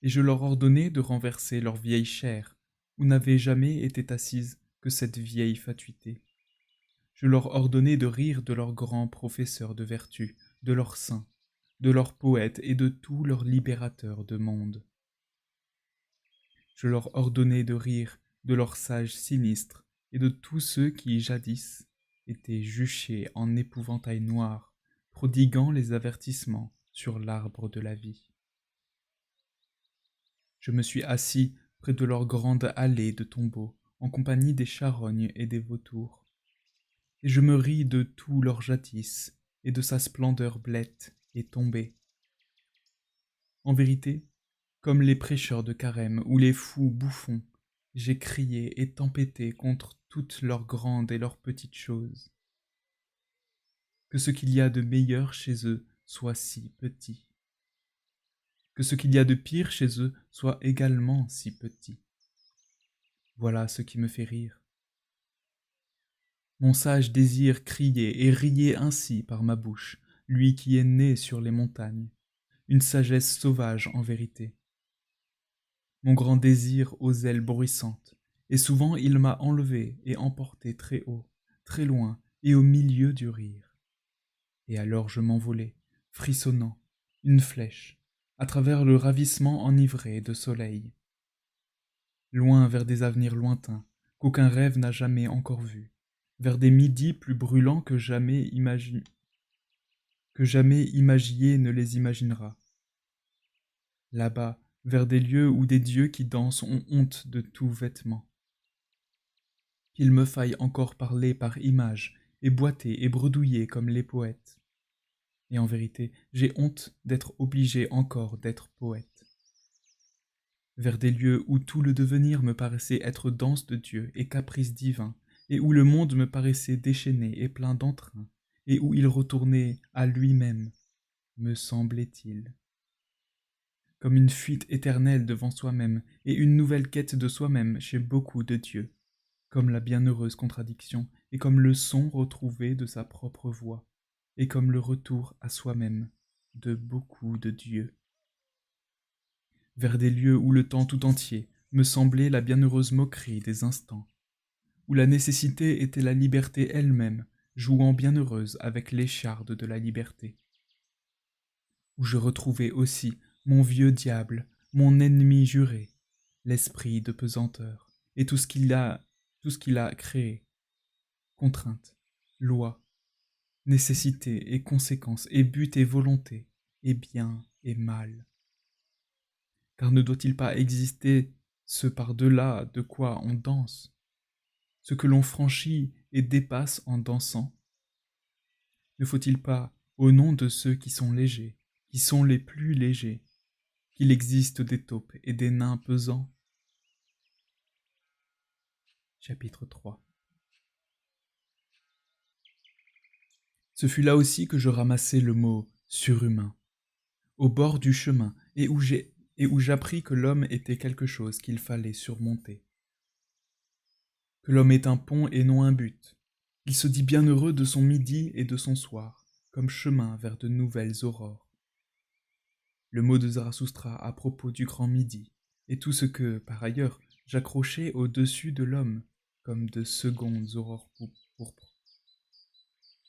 Et je leur ordonnai de renverser leur vieille chair, où n'avait jamais été assise que cette vieille fatuité. Je leur ordonnai de rire de leurs grands professeurs de vertu, de leurs saints, de leurs poètes et de tous leurs libérateurs de monde. Je leur ordonnai de rire de leurs sages sinistres et de tous ceux qui, jadis, étaient juchés en épouvantail noir, prodiguant les avertissements sur l'arbre de la vie. Je me suis assis près de leur grande allée de tombeaux, en compagnie des charognes et des vautours. Et je me ris de tout leur jadis, et de sa splendeur blette et tombée. En vérité, comme les prêcheurs de carême ou les fous bouffons, j'ai crié et tempêté contre toutes leurs grandes et leurs petites choses. Que ce qu'il y a de meilleur chez eux soit si petit. Que ce qu'il y a de pire chez eux soit également si petit. Voilà ce qui me fait rire. Mon sage désir criait et riait ainsi par ma bouche, lui qui est né sur les montagnes, une sagesse sauvage en vérité. Mon grand désir aux ailes bruissantes, et souvent il m'a enlevé et emporté très haut, très loin et au milieu du rire. Et alors je m'envolai, frissonnant, une flèche, à travers le ravissement enivré de soleil. Loin vers des avenirs lointains, qu'aucun rêve n'a jamais encore vus, vers des midis plus brûlants que jamais imagier ne les imaginera. Là-bas, vers des lieux où des dieux qui dansent ont honte de tout vêtement. Qu'il me faille encore parler par images, et boiter et bredouiller comme les poètes. Et en vérité, j'ai honte d'être obligé encore d'être poète. Vers des lieux où tout le devenir me paraissait être danse de Dieu et caprice divin, et où le monde me paraissait déchaîné et plein d'entrain, et où il retournait à lui-même, me semblait-il. Comme une fuite éternelle devant soi-même, et une nouvelle quête de soi-même chez beaucoup de dieux, comme la bienheureuse contradiction, et comme le son retrouvé de sa propre voix, et comme le retour à soi-même, de beaucoup de dieux, vers des lieux où le temps tout entier me semblait la bienheureuse moquerie des instants, où la nécessité était la liberté elle-même, jouant bienheureuse avec l'écharde de la liberté, où je retrouvais aussi mon vieux diable, mon ennemi juré, l'esprit de pesanteur, et tout ce qu'il a créé, contrainte, loi, nécessité et conséquence, et but et volonté, et bien et mal. Car ne doit-il pas exister ce par-delà de quoi on danse, ce que l'on franchit et dépasse en dansant? Ne faut-il pas, au nom de ceux qui sont légers, qui sont les plus légers, qu'il existe des taupes et des nains pesants? Chapitre 3. Ce fut là aussi que je ramassai le mot surhumain, au bord du chemin, et où j'appris que l'homme était quelque chose qu'il fallait surmonter. Que l'homme est un pont et non un but. Il se dit bienheureux de son midi et de son soir, comme chemin vers de nouvelles aurores. Le mot de Zarathustra à propos du grand midi, et tout ce que, par ailleurs, j'accrochais au-dessus de l'homme, comme de secondes aurores pourpres.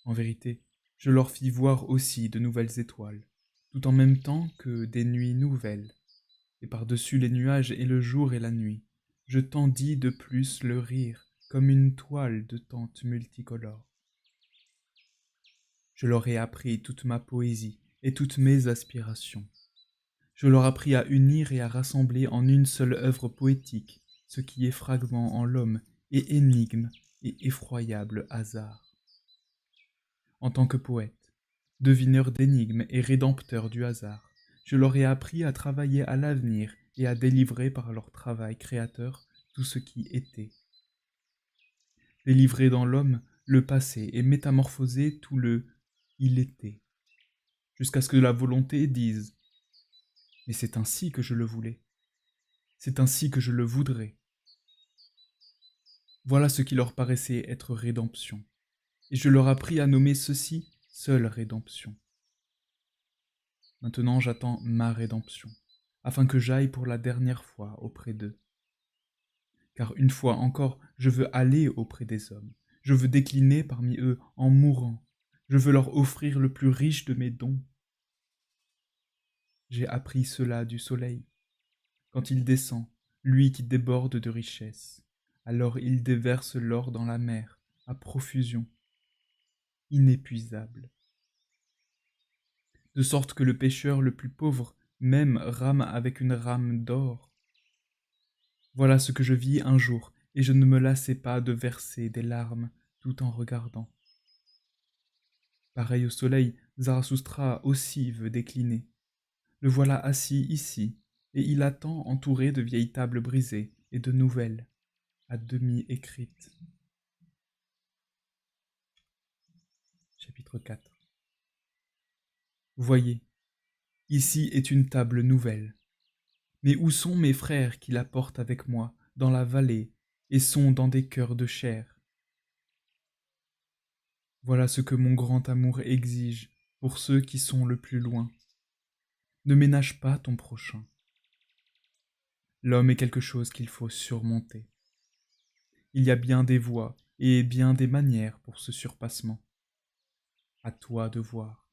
En vérité, je leur fis voir aussi de nouvelles étoiles, tout en même temps que des nuits nouvelles, et par-dessus les nuages et le jour et la nuit, je tendis de plus le rire comme une toile de tente multicolore. Je leur ai appris toute ma poésie et toutes mes aspirations. Je leur appris à unir et à rassembler en une seule œuvre poétique ce qui est fragment en l'homme et énigme et effroyable hasard. En tant que poète, devineur d'énigmes et rédempteur du hasard, je leur ai appris à travailler à l'avenir et à délivrer par leur travail créateur tout ce qui était. Délivrer dans l'homme le passé et métamorphoser tout le il était, jusqu'à ce que la volonté dise « Mais c'est ainsi que je le voulais, c'est ainsi que je le voudrais ». Voilà ce qui leur paraissait être rédemption, et je leur appris à nommer ceci seule rédemption. Maintenant j'attends ma rédemption, afin que j'aille pour la dernière fois auprès d'eux. Car une fois encore, je veux aller auprès des hommes, je veux décliner parmi eux en mourant, je veux leur offrir le plus riche de mes dons. J'ai appris cela du soleil. Quand il descend, lui qui déborde de richesses, alors il déverse l'or dans la mer, à profusion, inépuisable. De sorte que le pêcheur le plus pauvre même rame avec une rame d'or. Voilà ce que je vis un jour, et je ne me lassai pas de verser des larmes tout en regardant. Pareil au soleil, Zarathustra aussi veut décliner. Le voilà assis ici, et il attend entouré de vieilles tables brisées et de nouvelles, à demi écrites. Chapitre 4. Voyez, ici est une table nouvelle. Mais où sont mes frères qui la portent avec moi dans la vallée et sont dans des cœurs de chair? Voilà ce que mon grand amour exige pour ceux qui sont le plus loin. Ne ménage pas ton prochain. L'homme est quelque chose qu'il faut surmonter. Il y a bien des voies et bien des manières pour ce surpassement. À toi de voir.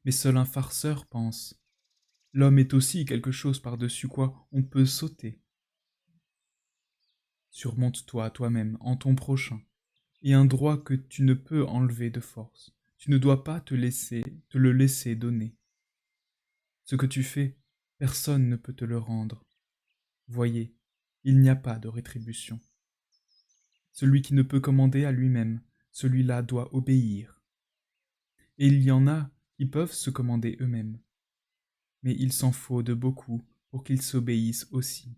Mais seul un farceur pense. L'homme est aussi quelque chose par-dessus quoi on peut sauter. Surmonte-toi toi-même en ton prochain, et un droit que tu ne peux enlever de force. Tu ne dois pas te le laisser donner. Ce que tu fais, personne ne peut te le rendre. Voyez, il n'y a pas de rétribution. Celui qui ne peut commander à lui-même, celui-là doit obéir. Et il y en a qui peuvent se commander eux-mêmes. Mais il s'en faut de beaucoup pour qu'ils s'obéissent aussi.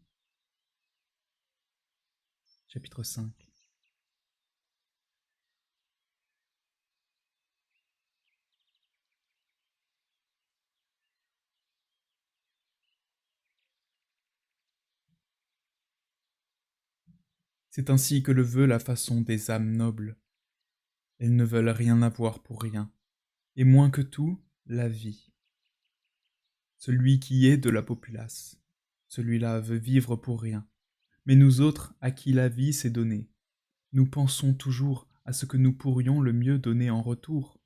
Chapitre 5. C'est ainsi que le veut la façon des âmes nobles. Elles ne veulent rien avoir pour rien, et moins que tout, la vie. Celui qui est de la populace, celui-là veut vivre pour rien. Mais nous autres, à qui la vie s'est donnée, nous pensons toujours à ce que nous pourrions le mieux donner en retour.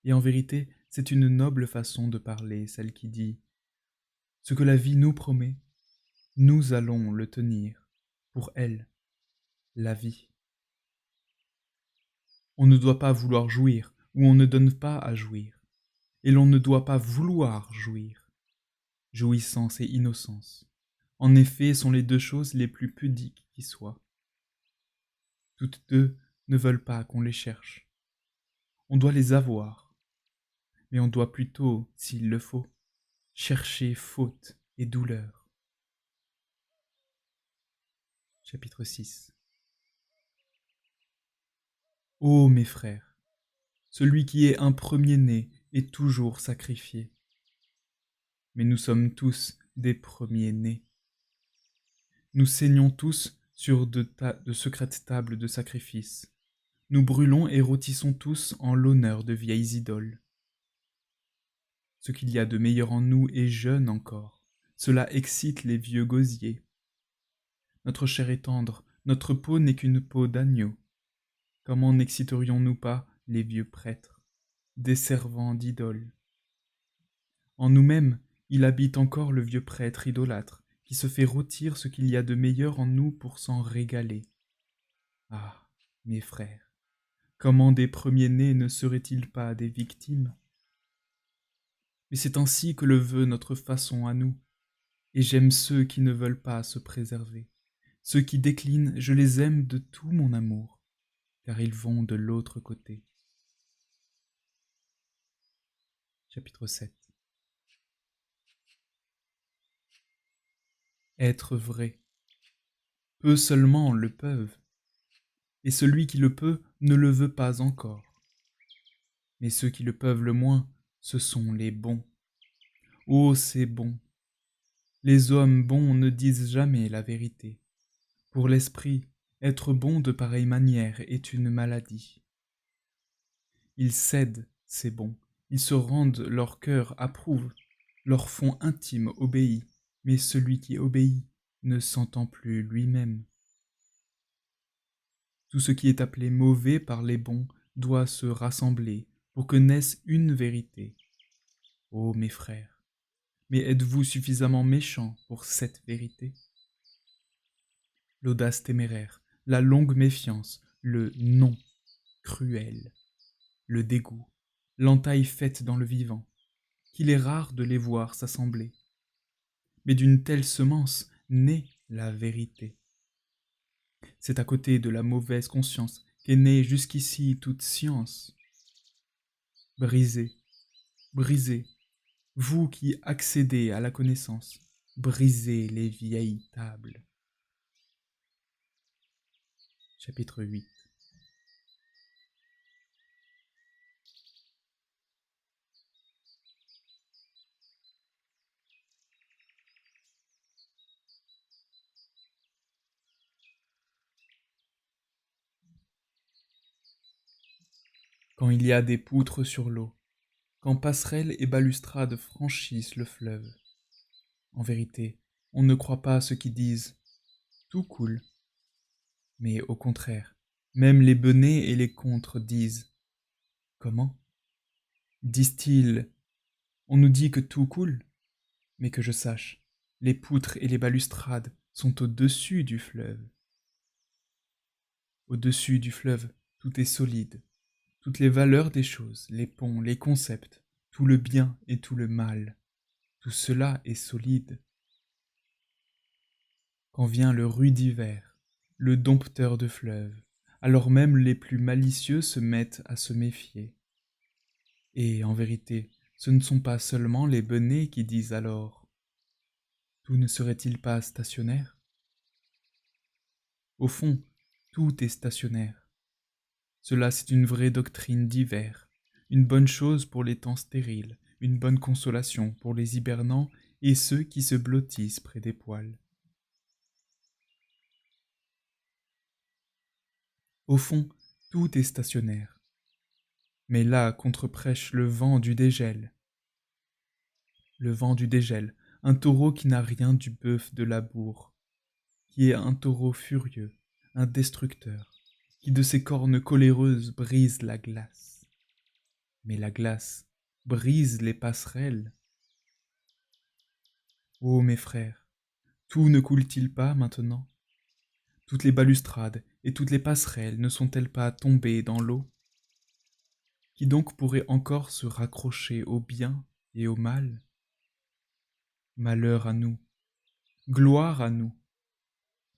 Et en vérité, c'est une noble façon de parler, celle qui dit « Ce que la vie nous promet, nous allons le tenir, pour elle, la vie. » On ne doit pas vouloir jouir, ou on ne donne pas à jouir. Et l'on ne doit pas vouloir jouir. Jouissance et innocence, en effet, sont les deux choses les plus pudiques qui soient. Toutes deux ne veulent pas qu'on les cherche. On doit les avoir, mais on doit plutôt, s'il le faut, chercher faute et douleur. Chapitre 6. Ô mes frères, celui qui est un premier-né est toujours sacrifié. Mais nous sommes tous des premiers-nés. Nous saignons tous sur de secrètes tables de sacrifice. Nous brûlons et rôtissons tous en l'honneur de vieilles idoles. Ce qu'il y a de meilleur en nous est jeune encore. Cela excite les vieux gosiers. Notre chair est tendre, notre peau n'est qu'une peau d'agneau. Comment n'exciterions-nous pas les vieux prêtres, des servants d'idoles? En nous-mêmes, il habite encore le vieux prêtre idolâtre, qui se fait rôtir ce qu'il y a de meilleur en nous pour s'en régaler. Ah, mes frères, comment des premiers-nés ne seraient-ils pas des victimes? Mais c'est ainsi que le veut notre façon à nous, et j'aime ceux qui ne veulent pas se préserver. Ceux qui déclinent, je les aime de tout mon amour, car ils vont de l'autre côté. Chapitre 7. Être vrai. Peu seulement le peuvent, et celui qui le peut ne le veut pas encore. Mais ceux qui le peuvent le moins, ce sont les bons. Oh, c'est bon! Les hommes bons ne disent jamais la vérité. Pour l'esprit, être bon de pareille manière est une maladie. Ils cèdent, c'est bon, ils se rendent, leur cœur approuve, leur fond intime obéit, mais celui qui obéit ne s'entend plus lui-même. Tout ce qui est appelé mauvais par les bons doit se rassembler pour que naisse une vérité. Ô mes frères, mais êtes-vous suffisamment méchants pour cette vérité? L'audace téméraire, la longue méfiance, le non cruel, le dégoût, l'entaille faite dans le vivant, qu'il est rare de les voir s'assembler. Mais d'une telle semence naît la vérité. C'est à côté de la mauvaise conscience qu'est née jusqu'ici toute science. Brisez, brisez, vous qui accédez à la connaissance, brisez les vieilles tables. Chapitre 8. Quand il y a des poutres sur l'eau, quand passerelles et balustrades franchissent le fleuve. En vérité, on ne croit pas à ceux qui disent « tout coule ». Mais au contraire, même les benets et les contres disent « comment ?» Disent-ils « on nous dit que tout coule ?» Mais que je sache, les poutres et les balustrades sont au-dessus du fleuve. Au-dessus du fleuve, tout est solide. Toutes les valeurs des choses, les ponts, les concepts, tout le bien et tout le mal, tout cela est solide. Quand vient le rudiver, le dompteur de fleuves, alors même les plus malicieux se mettent à se méfier. Et en vérité, ce ne sont pas seulement les benets qui disent alors « tout ne serait-il pas stationnaire ?» Au fond, tout est stationnaire. Cela, c'est une vraie doctrine d'hiver, une bonne chose pour les temps stériles, une bonne consolation pour les hibernants et ceux qui se blottissent près des poêles. Au fond, tout est stationnaire. Mais là contre-prêche le vent du dégel. Le vent du dégel, un taureau qui n'a rien du bœuf de labour, qui est un taureau furieux, un destructeur, qui de ses cornes coléreuses brise la glace. Mais la glace brise les passerelles. Ô mes frères, tout ne coule-t-il pas maintenant? Toutes les balustrades et toutes les passerelles ne sont-elles pas tombées dans l'eau? Qui donc pourrait encore se raccrocher au bien et au mal? Malheur à nous, gloire à nous,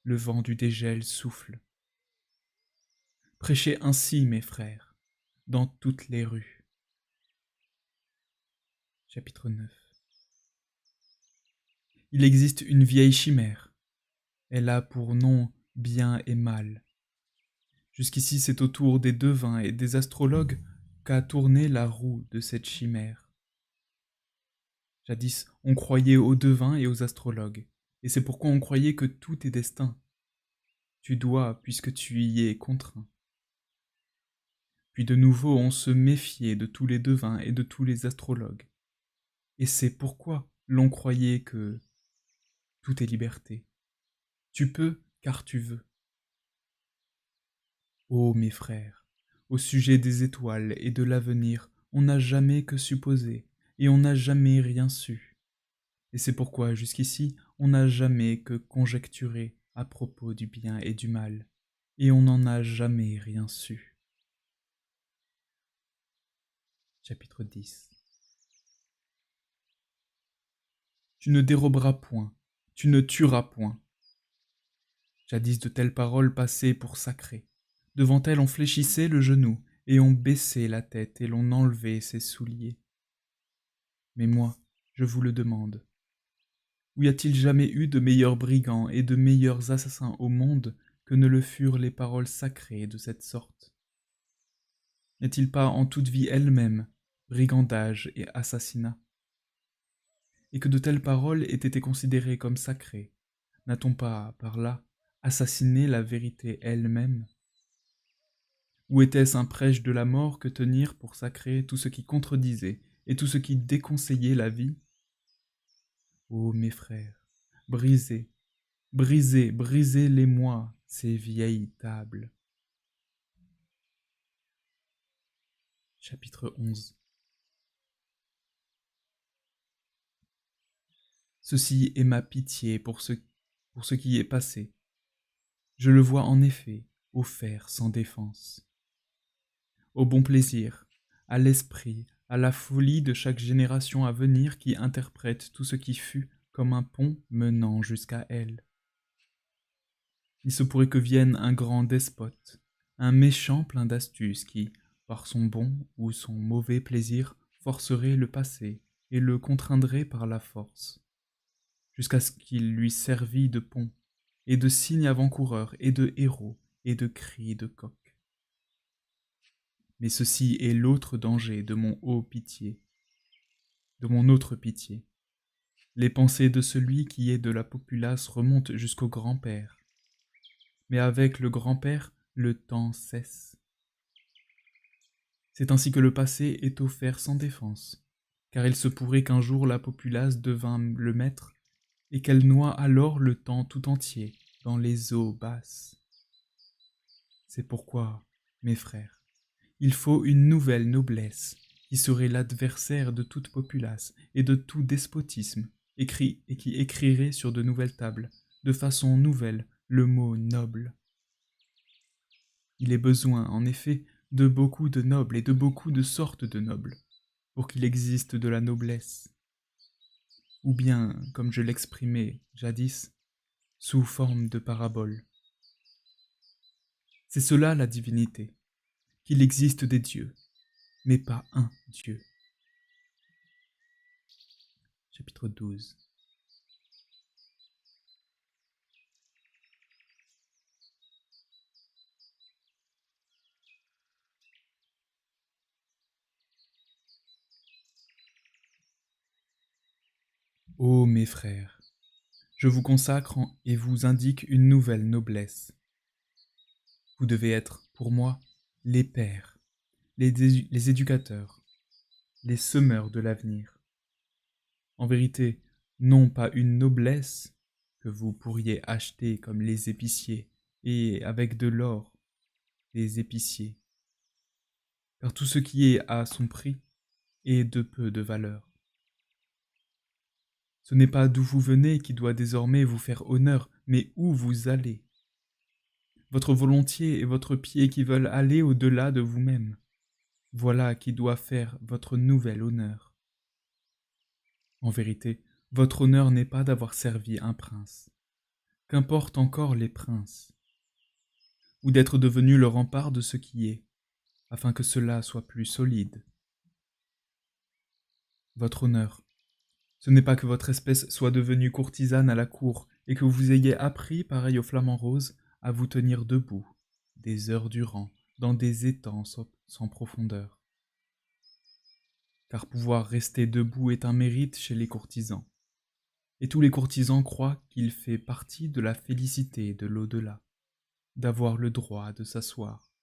le vent du dégel souffle. Prêchez ainsi, mes frères, dans toutes les rues. Chapitre 9. Il existe une vieille chimère. Elle a pour nom bien et mal. Jusqu'ici, c'est au tour des devins et des astrologues qu'a tourné la roue de cette chimère. Jadis, on croyait aux devins et aux astrologues, et c'est pourquoi on croyait que tout est destin. Tu dois, puisque tu y es contraint. Puis de nouveau, on se méfiait de tous les devins et de tous les astrologues. Et c'est pourquoi l'on croyait que tout est liberté. Tu peux, car tu veux. Ô mes frères, au sujet des étoiles et de l'avenir, on n'a jamais que supposé, et on n'a jamais rien su. Et c'est pourquoi, jusqu'ici, on n'a jamais que conjecturé à propos du bien et du mal, et on n'en a jamais rien su. Chapitre 10. Tu ne déroberas point, tu ne tueras point. Jadis de telles paroles passaient pour sacrées. Devant elles on fléchissait le genou, et on baissait la tête, et l'on enlevait ses souliers. Mais moi, je vous le demande. Où y a-t-il jamais eu de meilleurs brigands et de meilleurs assassins au monde que ne le furent les paroles sacrées de cette sorte? N'y a-t-il pas en toute vie elle-même brigandage et assassinat? Et que de telles paroles aient été considérées comme sacrées, n'a-t-on pas, par là, assassiné la vérité elle-même? Ou était-ce un prêche de la mort que tenir pour sacré tout ce qui contredisait et tout ce qui déconseillait la vie? Ô mes frères, brisez, brisez, brisez-les-moi, ces vieilles tables. Chapitre 11. Ceci est ma pitié pour ce qui est passé. Je le vois en effet, au fer sans défense. Au bon plaisir, à l'esprit, à la folie de chaque génération à venir qui interprète tout ce qui fut comme un pont menant jusqu'à elle. Il se pourrait que vienne un grand despote, un méchant plein d'astuces qui, par son bon ou son mauvais plaisir, forcerait le passé et le contraindrait par la force, jusqu'à ce qu'il lui servît de pont, et de signe avant-coureur, et de héros, et de cri de coq. Mais ceci est l'autre danger de mon de mon autre pitié. Les pensées de celui qui est de la populace remontent jusqu'au grand-père. Mais avec le grand-père, le temps cesse. C'est ainsi que le passé est offert sans défense, car il se pourrait qu'un jour la populace devînt le maître, et qu'elle noie alors le temps tout entier dans les eaux basses. C'est pourquoi, mes frères, il faut une nouvelle noblesse, qui serait l'adversaire de toute populace et de tout despotisme, et qui écrirait sur de nouvelles tables, de façon nouvelle, le mot noble. Il est besoin, en effet, de beaucoup de nobles et de beaucoup de sortes de nobles, pour qu'il existe de la noblesse. Ou bien, comme je l'exprimais jadis, sous forme de parabole. C'est cela la divinité, qu'il existe des dieux, mais pas un Dieu. Chapitre 12. Ô mes frères, je vous consacre et vous indique une nouvelle noblesse. Vous devez être, pour moi, les pères les éducateurs, les semeurs de l'avenir. En vérité, non pas une noblesse que vous pourriez acheter comme les épiciers, et avec de l'or, les épiciers, car tout ce qui est à son prix est de peu de valeur. Ce n'est pas d'où vous venez qui doit désormais vous faire honneur, mais où vous allez. Votre volontiers et votre pied qui veulent aller au-delà de vous-même. Voilà qui doit faire votre nouvel honneur. En vérité, votre honneur n'est pas d'avoir servi un prince. Qu'importent encore les princes, ou d'être devenu le rempart de ce qui est, afin que cela soit plus solide. Votre honneur, ce n'est pas que votre espèce soit devenue courtisane à la cour et que vous ayez appris, pareil au flamant rose, à vous tenir debout, des heures durant, dans des étangs sans profondeur. Car pouvoir rester debout est un mérite chez les courtisans, et tous les courtisans croient qu'il fait partie de la félicité de l'au-delà, d'avoir le droit de s'asseoir.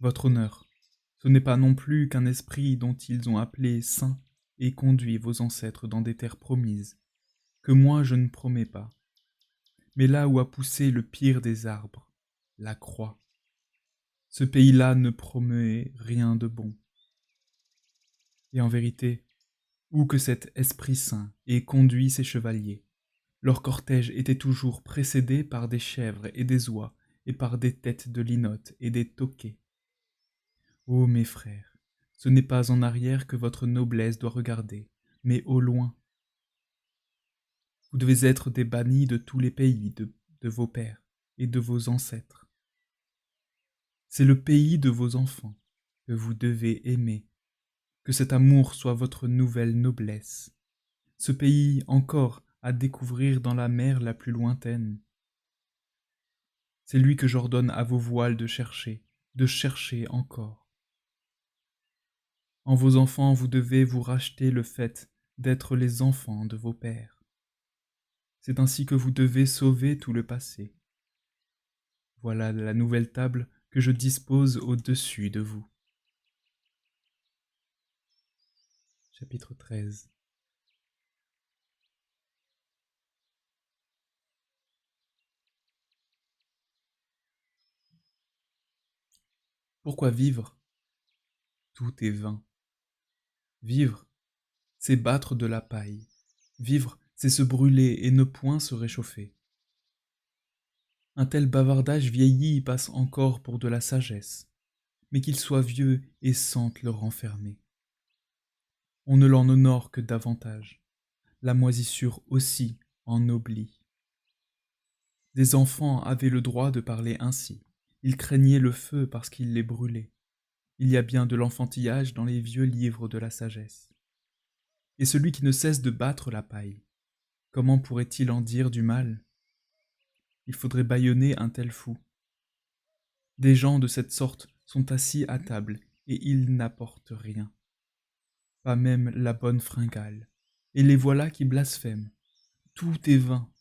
Votre honneur, ce n'est pas non plus qu'un esprit dont ils ont appelé saint et conduit vos ancêtres dans des terres promises, que moi je ne promets pas, mais là où a poussé le pire des arbres, la croix. Ce pays-là ne promet rien de bon. Et en vérité, où que cet esprit saint ait conduit ses chevaliers, leur cortège était toujours précédé par des chèvres et des oies, et par des têtes de linottes et des toquets. Ô mes frères, ce n'est pas en arrière que votre noblesse doit regarder, mais au loin. Vous devez être des bannis de tous les pays de vos pères et de vos ancêtres. C'est le pays de vos enfants que vous devez aimer, que cet amour soit votre nouvelle noblesse. Ce pays encore à découvrir dans la mer la plus lointaine. C'est lui que j'ordonne à vos voiles de chercher encore. En vos enfants, vous devez vous racheter le fait d'être les enfants de vos pères. C'est ainsi que vous devez sauver tout le passé. Voilà la nouvelle table que je dispose au-dessus de vous. Chapitre 13. Pourquoi vivre? Tout est vain. Vivre, c'est battre de la paille. Vivre, c'est se brûler et ne point se réchauffer. Un tel bavardage vieilli passe encore pour de la sagesse, mais qu'il soit vieux et sente le renfermer. On ne l'en honore que davantage. La moisissure aussi ennoblit. Des enfants avaient le droit de parler ainsi. Ils craignaient le feu parce qu'il les brûlait. Il y a bien de l'enfantillage dans les vieux livres de la sagesse. Et celui qui ne cesse de battre la paille, comment pourrait-il en dire du mal? Il faudrait bâillonner un tel fou. Des gens de cette sorte sont assis à table, et ils n'apportent rien. Pas même la bonne fringale. Et les voilà qui blasphèment. Tout est vain.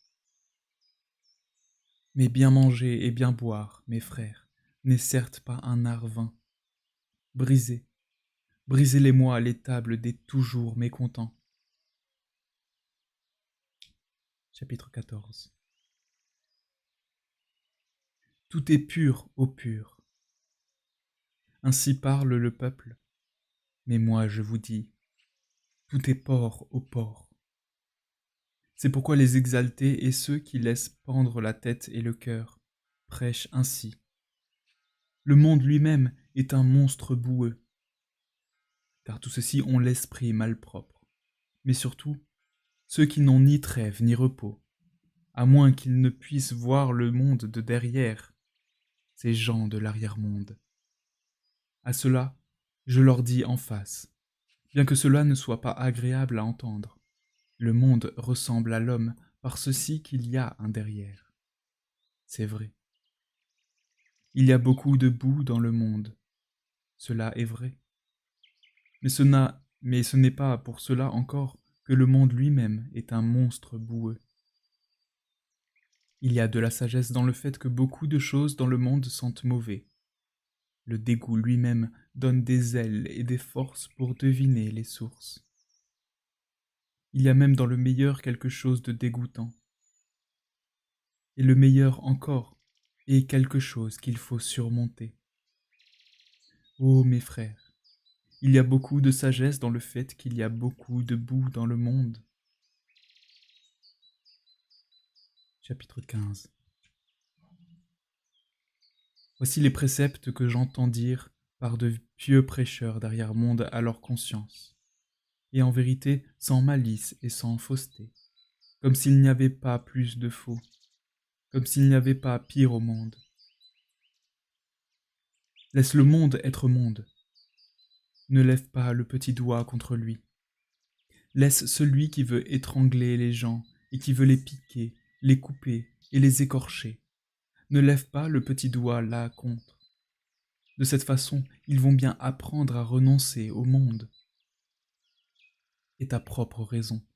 Mais bien manger et bien boire, mes frères, n'est certes pas un art vain. Brisez, brisez-les-moi les tables des toujours mécontents. Chapitre 14. Tout est pur au pur. Ainsi parle le peuple. Mais moi je vous dis, tout est port au port. C'est pourquoi les exaltés et ceux qui laissent pendre la tête et le cœur prêchent ainsi. Le monde lui-même est un monstre boueux, car tous ceux-ci ont l'esprit malpropre. Mais surtout, ceux qui n'ont ni trêve ni repos, à moins qu'ils ne puissent voir le monde de derrière, ces gens de l'arrière-monde. À cela, je leur dis en face, bien que cela ne soit pas agréable à entendre. Le monde ressemble à l'homme par ceci qu'il y a un derrière. C'est vrai. Il y a beaucoup de boue dans le monde. Cela est vrai. Mais ce n'est pas pour cela encore que le monde lui-même est un monstre boueux. Il y a de la sagesse dans le fait que beaucoup de choses dans le monde sentent mauvais. Le dégoût lui-même donne des ailes et des forces pour deviner les sources. Il y a même dans le meilleur quelque chose de dégoûtant. Et le meilleur encore est quelque chose qu'il faut surmonter. Ô mes frères, il y a beaucoup de sagesse dans le fait qu'il y a beaucoup de boue dans le monde. Chapitre 15. Voici les préceptes que j'entends dire par de pieux prêcheurs d'arrière-monde à leur conscience, et en vérité sans malice et sans fausseté, comme s'il n'y avait pas plus de faux, comme s'il n'y avait pas pire au monde. Laisse le monde être monde. Ne lève pas le petit doigt contre lui. Laisse celui qui veut étrangler les gens et qui veut les piquer, les couper et les écorcher. Ne lève pas le petit doigt là contre. De cette façon, ils vont bien apprendre à renoncer au monde. Et ta propre raison.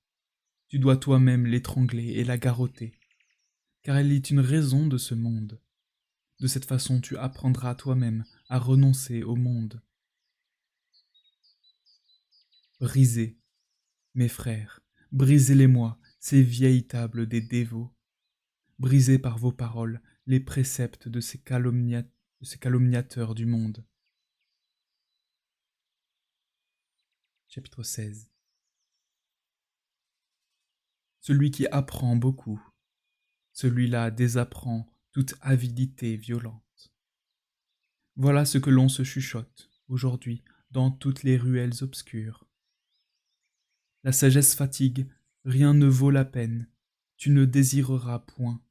Tu dois toi-même l'étrangler et la garrotter, car elle est une raison de ce monde. De cette façon, tu apprendras toi-même à renoncer au monde. Brisez, mes frères, brisez-les-moi, ces vieilles tables des dévots. Brisez par vos paroles les préceptes de ces calomniateurs du monde. Chapitre 16. Celui qui apprend beaucoup, celui-là désapprend toute avidité violente. Voilà ce que l'on se chuchote aujourd'hui dans toutes les ruelles obscures. La sagesse fatigue, rien ne vaut la peine, tu ne désireras point.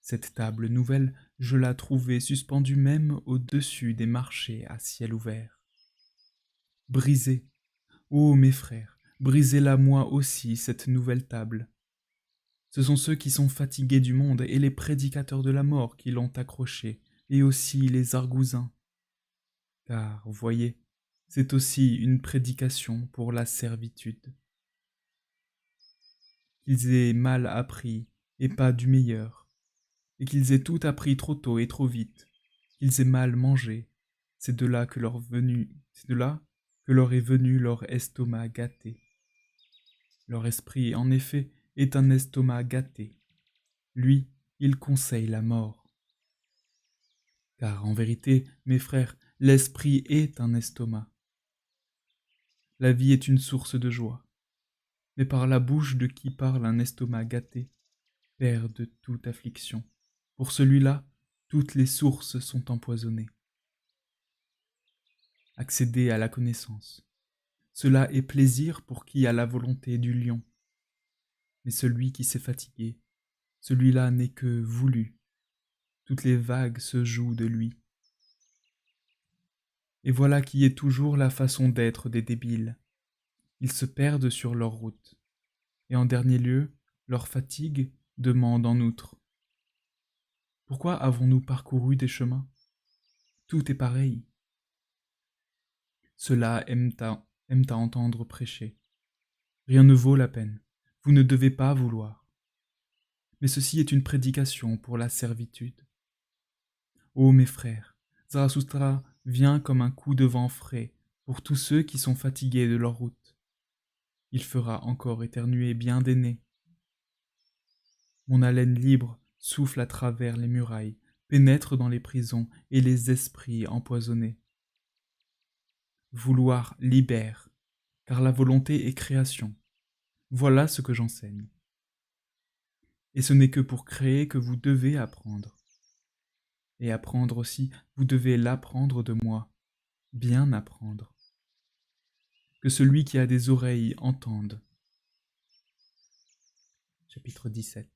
Cette table nouvelle, je la trouvais suspendue même au-dessus des marchés à ciel ouvert. Brisez, ô mes frères, brisez-la moi aussi, cette nouvelle table. Ce sont ceux qui sont fatigués du monde et les prédicateurs de la mort qui l'ont accrochée, et aussi les argousins. Car, voyez, c'est aussi une prédication pour la servitude. Qu'ils aient mal appris, et pas du meilleur, et qu'ils aient tout appris trop tôt et trop vite, qu'ils aient mal mangé, c'est de là que leur est venu leur estomac gâté. Leur esprit, en effet, est un estomac gâté. Lui, il conseille la mort. Car en vérité, mes frères, l'esprit est un estomac. La vie est une source de joie. Mais par la bouche de qui parle un estomac gâté, perd de toute affliction. Pour celui-là, toutes les sources sont empoisonnées. Accéder à la connaissance. Cela est plaisir pour qui a la volonté du lion. Mais celui qui s'est fatigué, celui-là n'est que voulu. Toutes les vagues se jouent de lui. Et voilà qui est toujours la façon d'être des débiles. Ils se perdent sur leur route. Et en dernier lieu, leur fatigue demande en outre. Pourquoi avons-nous parcouru des chemins? Tout est pareil. Ceux-là aiment à entendre prêcher. Rien ne vaut la peine. Vous ne devez pas vouloir. Mais ceci est une prédication pour la servitude. Ô mes frères, Zarathustra vient comme un coup de vent frais pour tous ceux qui sont fatigués de leur route. Il fera encore éternuer bien des nez. Mon haleine libre souffle à travers les murailles, pénètre dans les prisons et les esprits empoisonnés. Vouloir libère, car la volonté est création. Voilà ce que j'enseigne. Et ce n'est que pour créer que vous devez apprendre. Et apprendre aussi, vous devez l'apprendre de moi, bien apprendre. Que celui qui a des oreilles entende. Chapitre 17.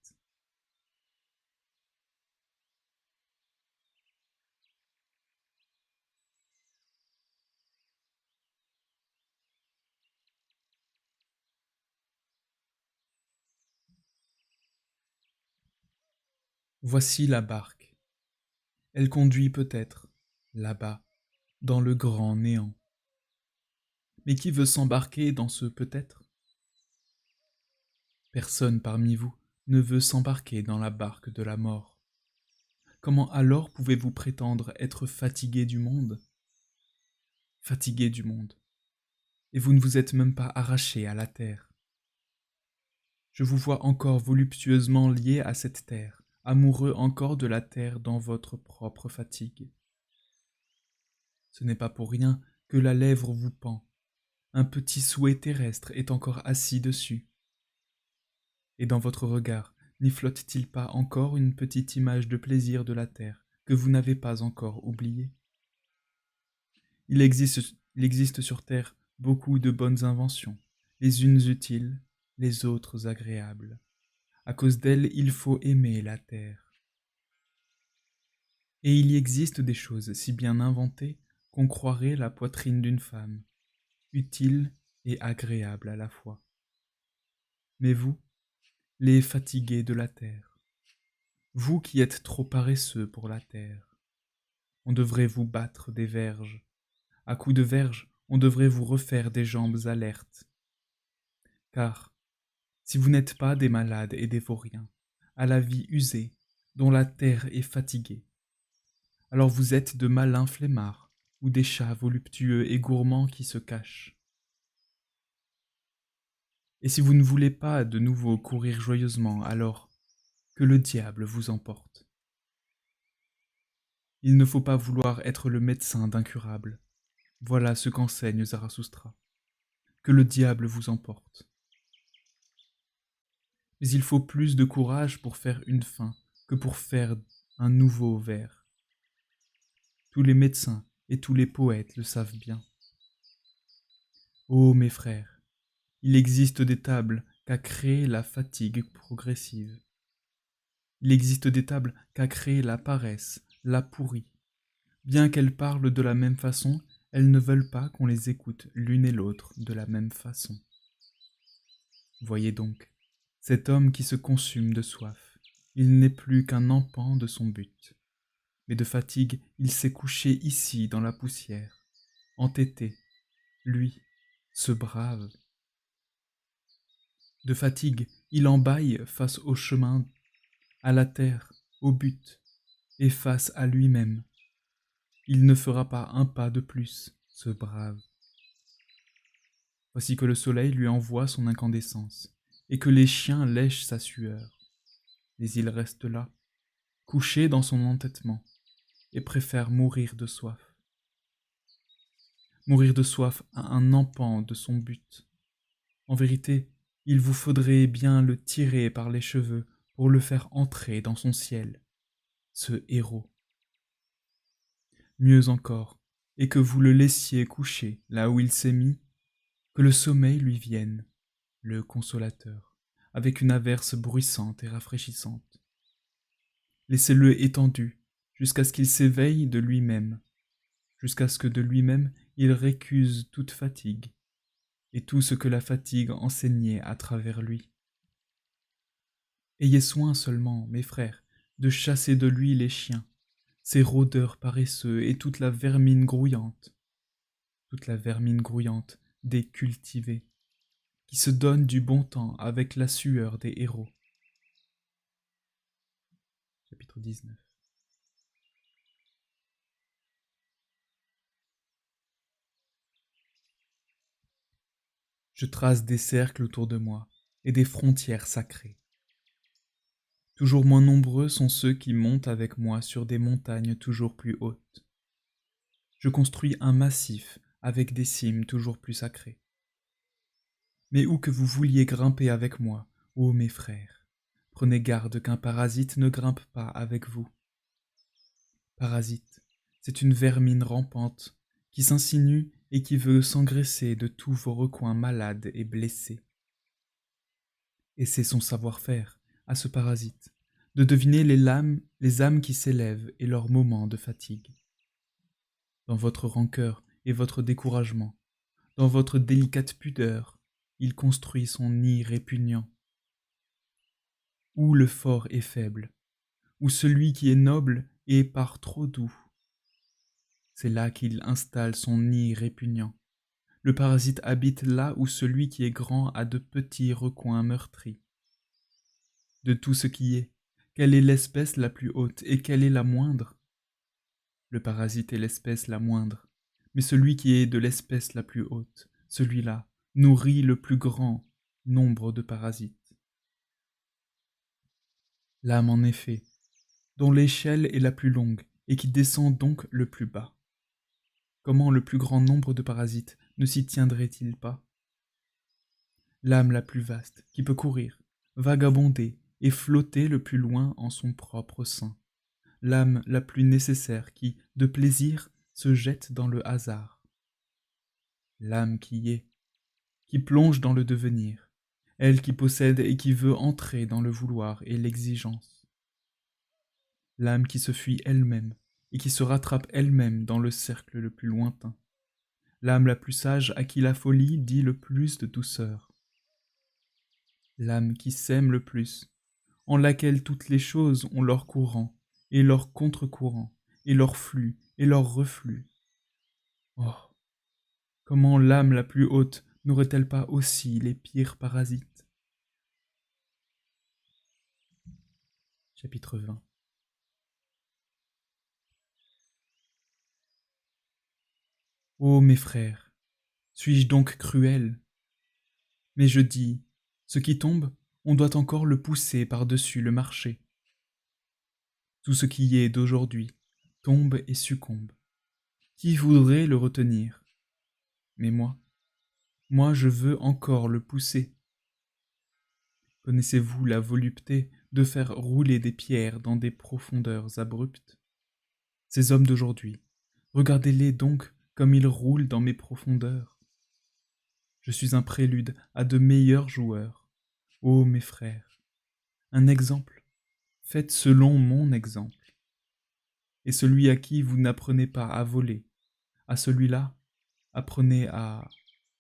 Voici la barque. Elle conduit peut-être, là-bas, dans le grand néant. Mais qui veut s'embarquer dans ce peut-être? Personne parmi vous ne veut s'embarquer dans la barque de la mort. comment alors pouvez-vous prétendre être fatigué du monde? Fatigué du monde. Et vous ne vous êtes même pas arraché à la terre. Je vous vois encore voluptueusement lié à cette terre, amoureux encore de la terre dans votre propre fatigue. Ce n'est pas pour rien que la lèvre vous pend. Un petit souhait terrestre est encore assis dessus. Et dans votre regard, n'y flotte-t-il pas encore une petite image de plaisir de la terre que vous n'avez pas encore oubliée? Il existe sur terre beaucoup de bonnes inventions, les unes utiles, les autres agréables. À cause d'elles, il faut aimer la terre. Et il y existe des choses si bien inventées qu'on croirait la poitrine d'une femme, utile et agréable à la fois. Mais vous, les fatigués de la terre, vous qui êtes trop paresseux pour la terre, on devrait vous battre des verges. À coups de verge, on devrait vous refaire des jambes alertes. Car, si vous n'êtes pas des malades et des vauriens, à la vie usée, dont la terre est fatiguée, alors vous êtes de malins flemmards, ou des chats voluptueux et gourmands qui se cachent. Et si vous ne voulez pas de nouveau courir joyeusement, alors que le diable vous emporte. Il ne faut pas vouloir être le médecin d'incurables. Voilà ce qu'enseigne Zarathustra. Que le diable vous emporte. Mais il faut plus de courage pour faire une fin que pour faire un nouveau vers. Tous les médecins et tous les poètes le savent bien. Ô mes frères, il existe des tables qu'a créées la fatigue progressive. Il existe des tables qu'a créées la paresse, la pourrie. Bien qu'elles parlent de la même façon, elles ne veulent pas qu'on les écoute l'une et l'autre de la même façon. Voyez donc, cet homme qui se consume de soif, il n'est plus qu'un empan de son but. Mais de fatigue, il s'est couché ici dans la poussière, entêté, lui, ce brave. De fatigue, il embâille face au chemin, à la terre, au but, et face à lui-même. Il ne fera pas un pas de plus, ce brave. Voici que le soleil lui envoie son incandescence, et que les chiens lèchent sa sueur. Mais il reste là, couché dans son entêtement, et préfère mourir de soif. Mourir de soif à un empan de son but. En vérité, il vous faudrait bien le tirer par les cheveux pour le faire entrer dans son ciel, ce héros. Mieux encore, et que vous le laissiez coucher là où il s'est mis, que le sommeil lui vienne, le consolateur, avec une averse bruissante et rafraîchissante. Laissez-le étendu, jusqu'à ce qu'il s'éveille de lui-même, jusqu'à ce que de lui-même il récuse toute fatigue, et tout ce que la fatigue enseignait à travers lui. Ayez soin seulement, mes frères, de chasser de lui les chiens, ces rôdeurs paresseux et toute la vermine grouillante des cultivés, qui se donnent du bon temps avec la sueur des héros. Chapitre 19. Je trace des cercles autour de moi et des frontières sacrées. Toujours moins nombreux sont ceux qui montent avec moi sur des montagnes toujours plus hautes. Je construis un massif avec des cimes toujours plus sacrées. Mais où que vous vouliez grimper avec moi, ô mes frères, prenez garde qu'un parasite ne grimpe pas avec vous. Parasite, c'est une vermine rampante qui s'insinue et qui veut s'engraisser de tous vos recoins malades et blessés. Et c'est son savoir-faire, à ce parasite, de deviner les âmes qui s'élèvent et leurs moments de fatigue. Dans votre rancœur et votre découragement, dans votre délicate pudeur, il construit son nid répugnant. Où le fort est faible, où celui qui est noble est par trop doux. C'est là qu'il installe son nid répugnant. Le parasite habite là où celui qui est grand a de petits recoins meurtris. De tout ce qui est, Quelle est l'espèce la plus haute et quelle est la moindre? Le parasite est l'espèce la moindre, mais celui qui est de l'espèce la plus haute, celui-là, nourrit le plus grand nombre de parasites. L'âme en effet, dont l'échelle est la plus longue et qui descend donc le plus bas. Comment le plus grand nombre de parasites ne s'y tiendrait-il pas? L'âme la plus vaste, qui peut courir, vagabonder et flotter le plus loin en son propre sein. L'âme la plus nécessaire qui, de plaisir, se jette dans le hasard. L'âme qui est, qui plonge dans le devenir, elle qui possède et qui veut entrer dans le vouloir et l'exigence. L'âme qui se fuit elle-même et qui se rattrape elle-même dans le cercle le plus lointain. L'âme la plus sage à qui la folie dit le plus de douceur. L'âme qui s'aime le plus, en laquelle toutes les choses ont leur courant, et leur contre-courant, et leur flux, et leur reflux. Oh, comment l'âme la plus haute n'aurait-elle pas aussi les pires parasites? Chapitre 20. Ô mes frères, suis-je donc cruel? Mais je dis, ce qui tombe, on doit encore le pousser par-dessus le marché. Tout ce qui est d'aujourd'hui tombe et succombe. Qui voudrait le retenir? Mais moi je veux encore le pousser. Connaissez-vous la volupté de faire rouler des pierres dans des profondeurs abruptes? Ces hommes d'aujourd'hui, regardez-les donc comme ils roulent dans mes profondeurs. Je suis un prélude à de meilleurs joueurs. Ô mes frères, un exemple, faites selon mon exemple. Et celui à qui vous n'apprenez pas à voler, à celui-là, apprenez à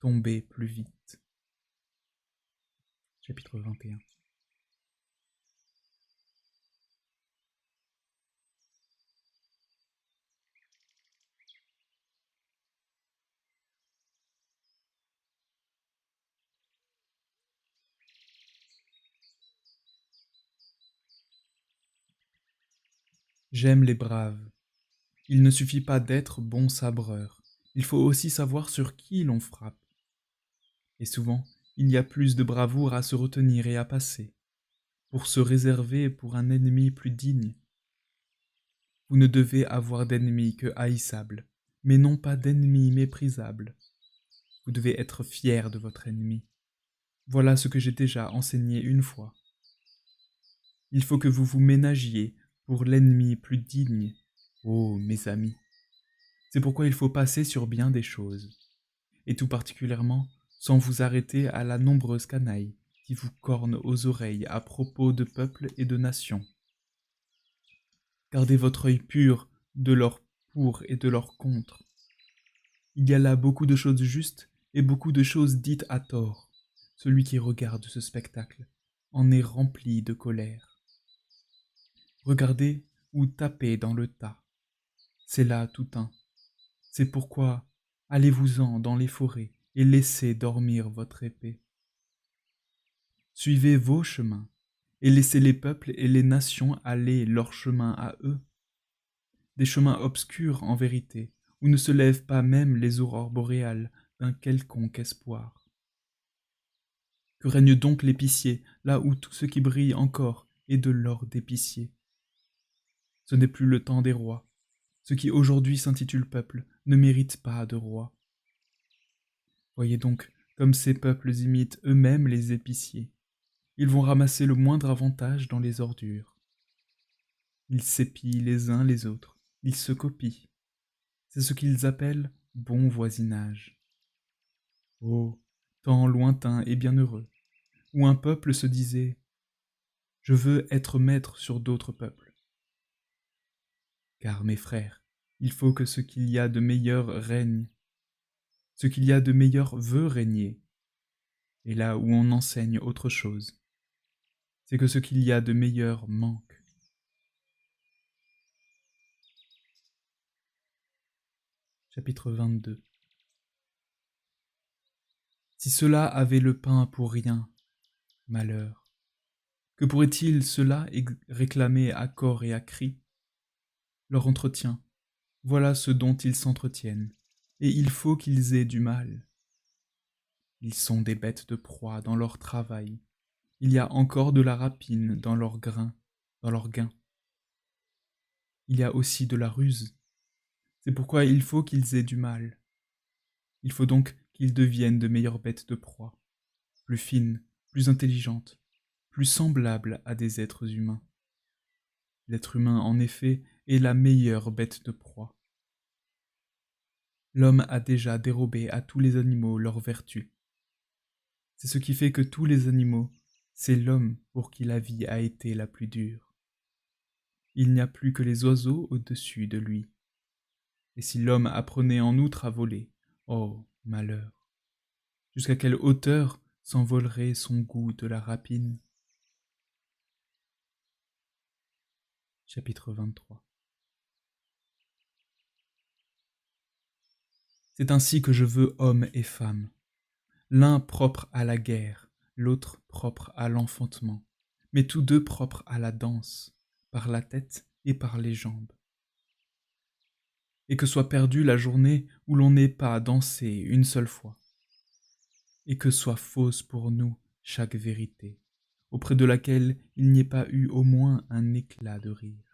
tomber plus vite. Chapitre 21. J'aime les braves. Il ne suffit pas d'être bon sabreur. Il faut aussi savoir sur qui l'on frappe. Et souvent, il y a plus de bravoure à se retenir et à passer, pour se réserver pour un ennemi plus digne. Vous ne devez avoir d'ennemi que haïssable, mais non pas d'ennemi méprisable. Vous devez être fier de votre ennemi. Voilà ce que j'ai déjà enseigné une fois. Il faut que vous vous ménagiez pour l'ennemi plus digne. Oh, mes amis, c'est pourquoi il faut passer sur bien des choses, et tout particulièrement sans vous arrêter à la nombreuse canaille qui vous corne aux oreilles à propos de peuples et de nations. Gardez votre œil pur de leur pour et de leur contre. Il y a là beaucoup de choses justes et beaucoup de choses dites à tort. Celui qui regarde ce spectacle en est rempli de colère. Regardez ou tapez dans le tas. C'est là tout un. C'est pourquoi allez-vous-en dans les forêts et laissez dormir votre épée. Suivez vos chemins et laissez les peuples et les nations aller leur chemin à eux. Des chemins obscurs en vérité, où ne se lèvent pas même les aurores boréales d'un quelconque espoir. Que règne donc l'épicier, là où tout ce qui brille encore est de l'or d'épicier. Ce n'est plus le temps des rois. Ceux qui aujourd'hui s'intitulent peuple ne méritent pas de rois. Voyez donc comme ces peuples imitent eux-mêmes les épiciers. Ils vont ramasser le moindre avantage dans les ordures. Ils s'épient les uns les autres, ils se copient. C'est ce qu'ils appellent bon voisinage. Oh, temps lointain et bienheureux, où un peuple se disait « Je veux être maître sur d'autres peuples ». Car, mes frères, il faut que ce qu'il y a de meilleur règne. Ce qu'il y a de meilleur veut régner. Et là où on enseigne autre chose, c'est que ce qu'il y a de meilleur manque. Chapitre 22. Si cela avait le pain pour rien, malheur. Que pourrait-il cela réclamer à corps et à cri? Leur entretien, voilà ce dont ils s'entretiennent, et il faut qu'ils aient du mal. Ils sont des bêtes de proie dans leur travail. Il y a encore de la rapine dans leur grain, dans leur gain. Il y a aussi de la ruse. C'est pourquoi il faut qu'ils aient du mal. Il faut donc qu'ils deviennent de meilleures bêtes de proie, plus fines, plus intelligentes, plus semblables à des êtres humains. L'être humain, en effet, est la meilleure bête de proie. L'homme a déjà dérobé à tous les animaux leurs vertus. C'est ce qui fait que tous les animaux, c'est l'homme pour qui la vie a été la plus dure. Il n'y a plus que les oiseaux au-dessus de lui. Et si l'homme apprenait en outre à voler, oh, malheur! Jusqu'à quelle hauteur s'envolerait son goût de la rapine? Chapitre 23. C'est ainsi que je veux hommes et femmes, l'un propre à la guerre, l'autre propre à l'enfantement, mais tous deux propres à la danse, par la tête et par les jambes. Et que soit perdue la journée où l'on n'ait pas dansé une seule fois, et que soit fausse pour nous chaque vérité, auprès de laquelle il n'y ait pas eu au moins un éclat de rire.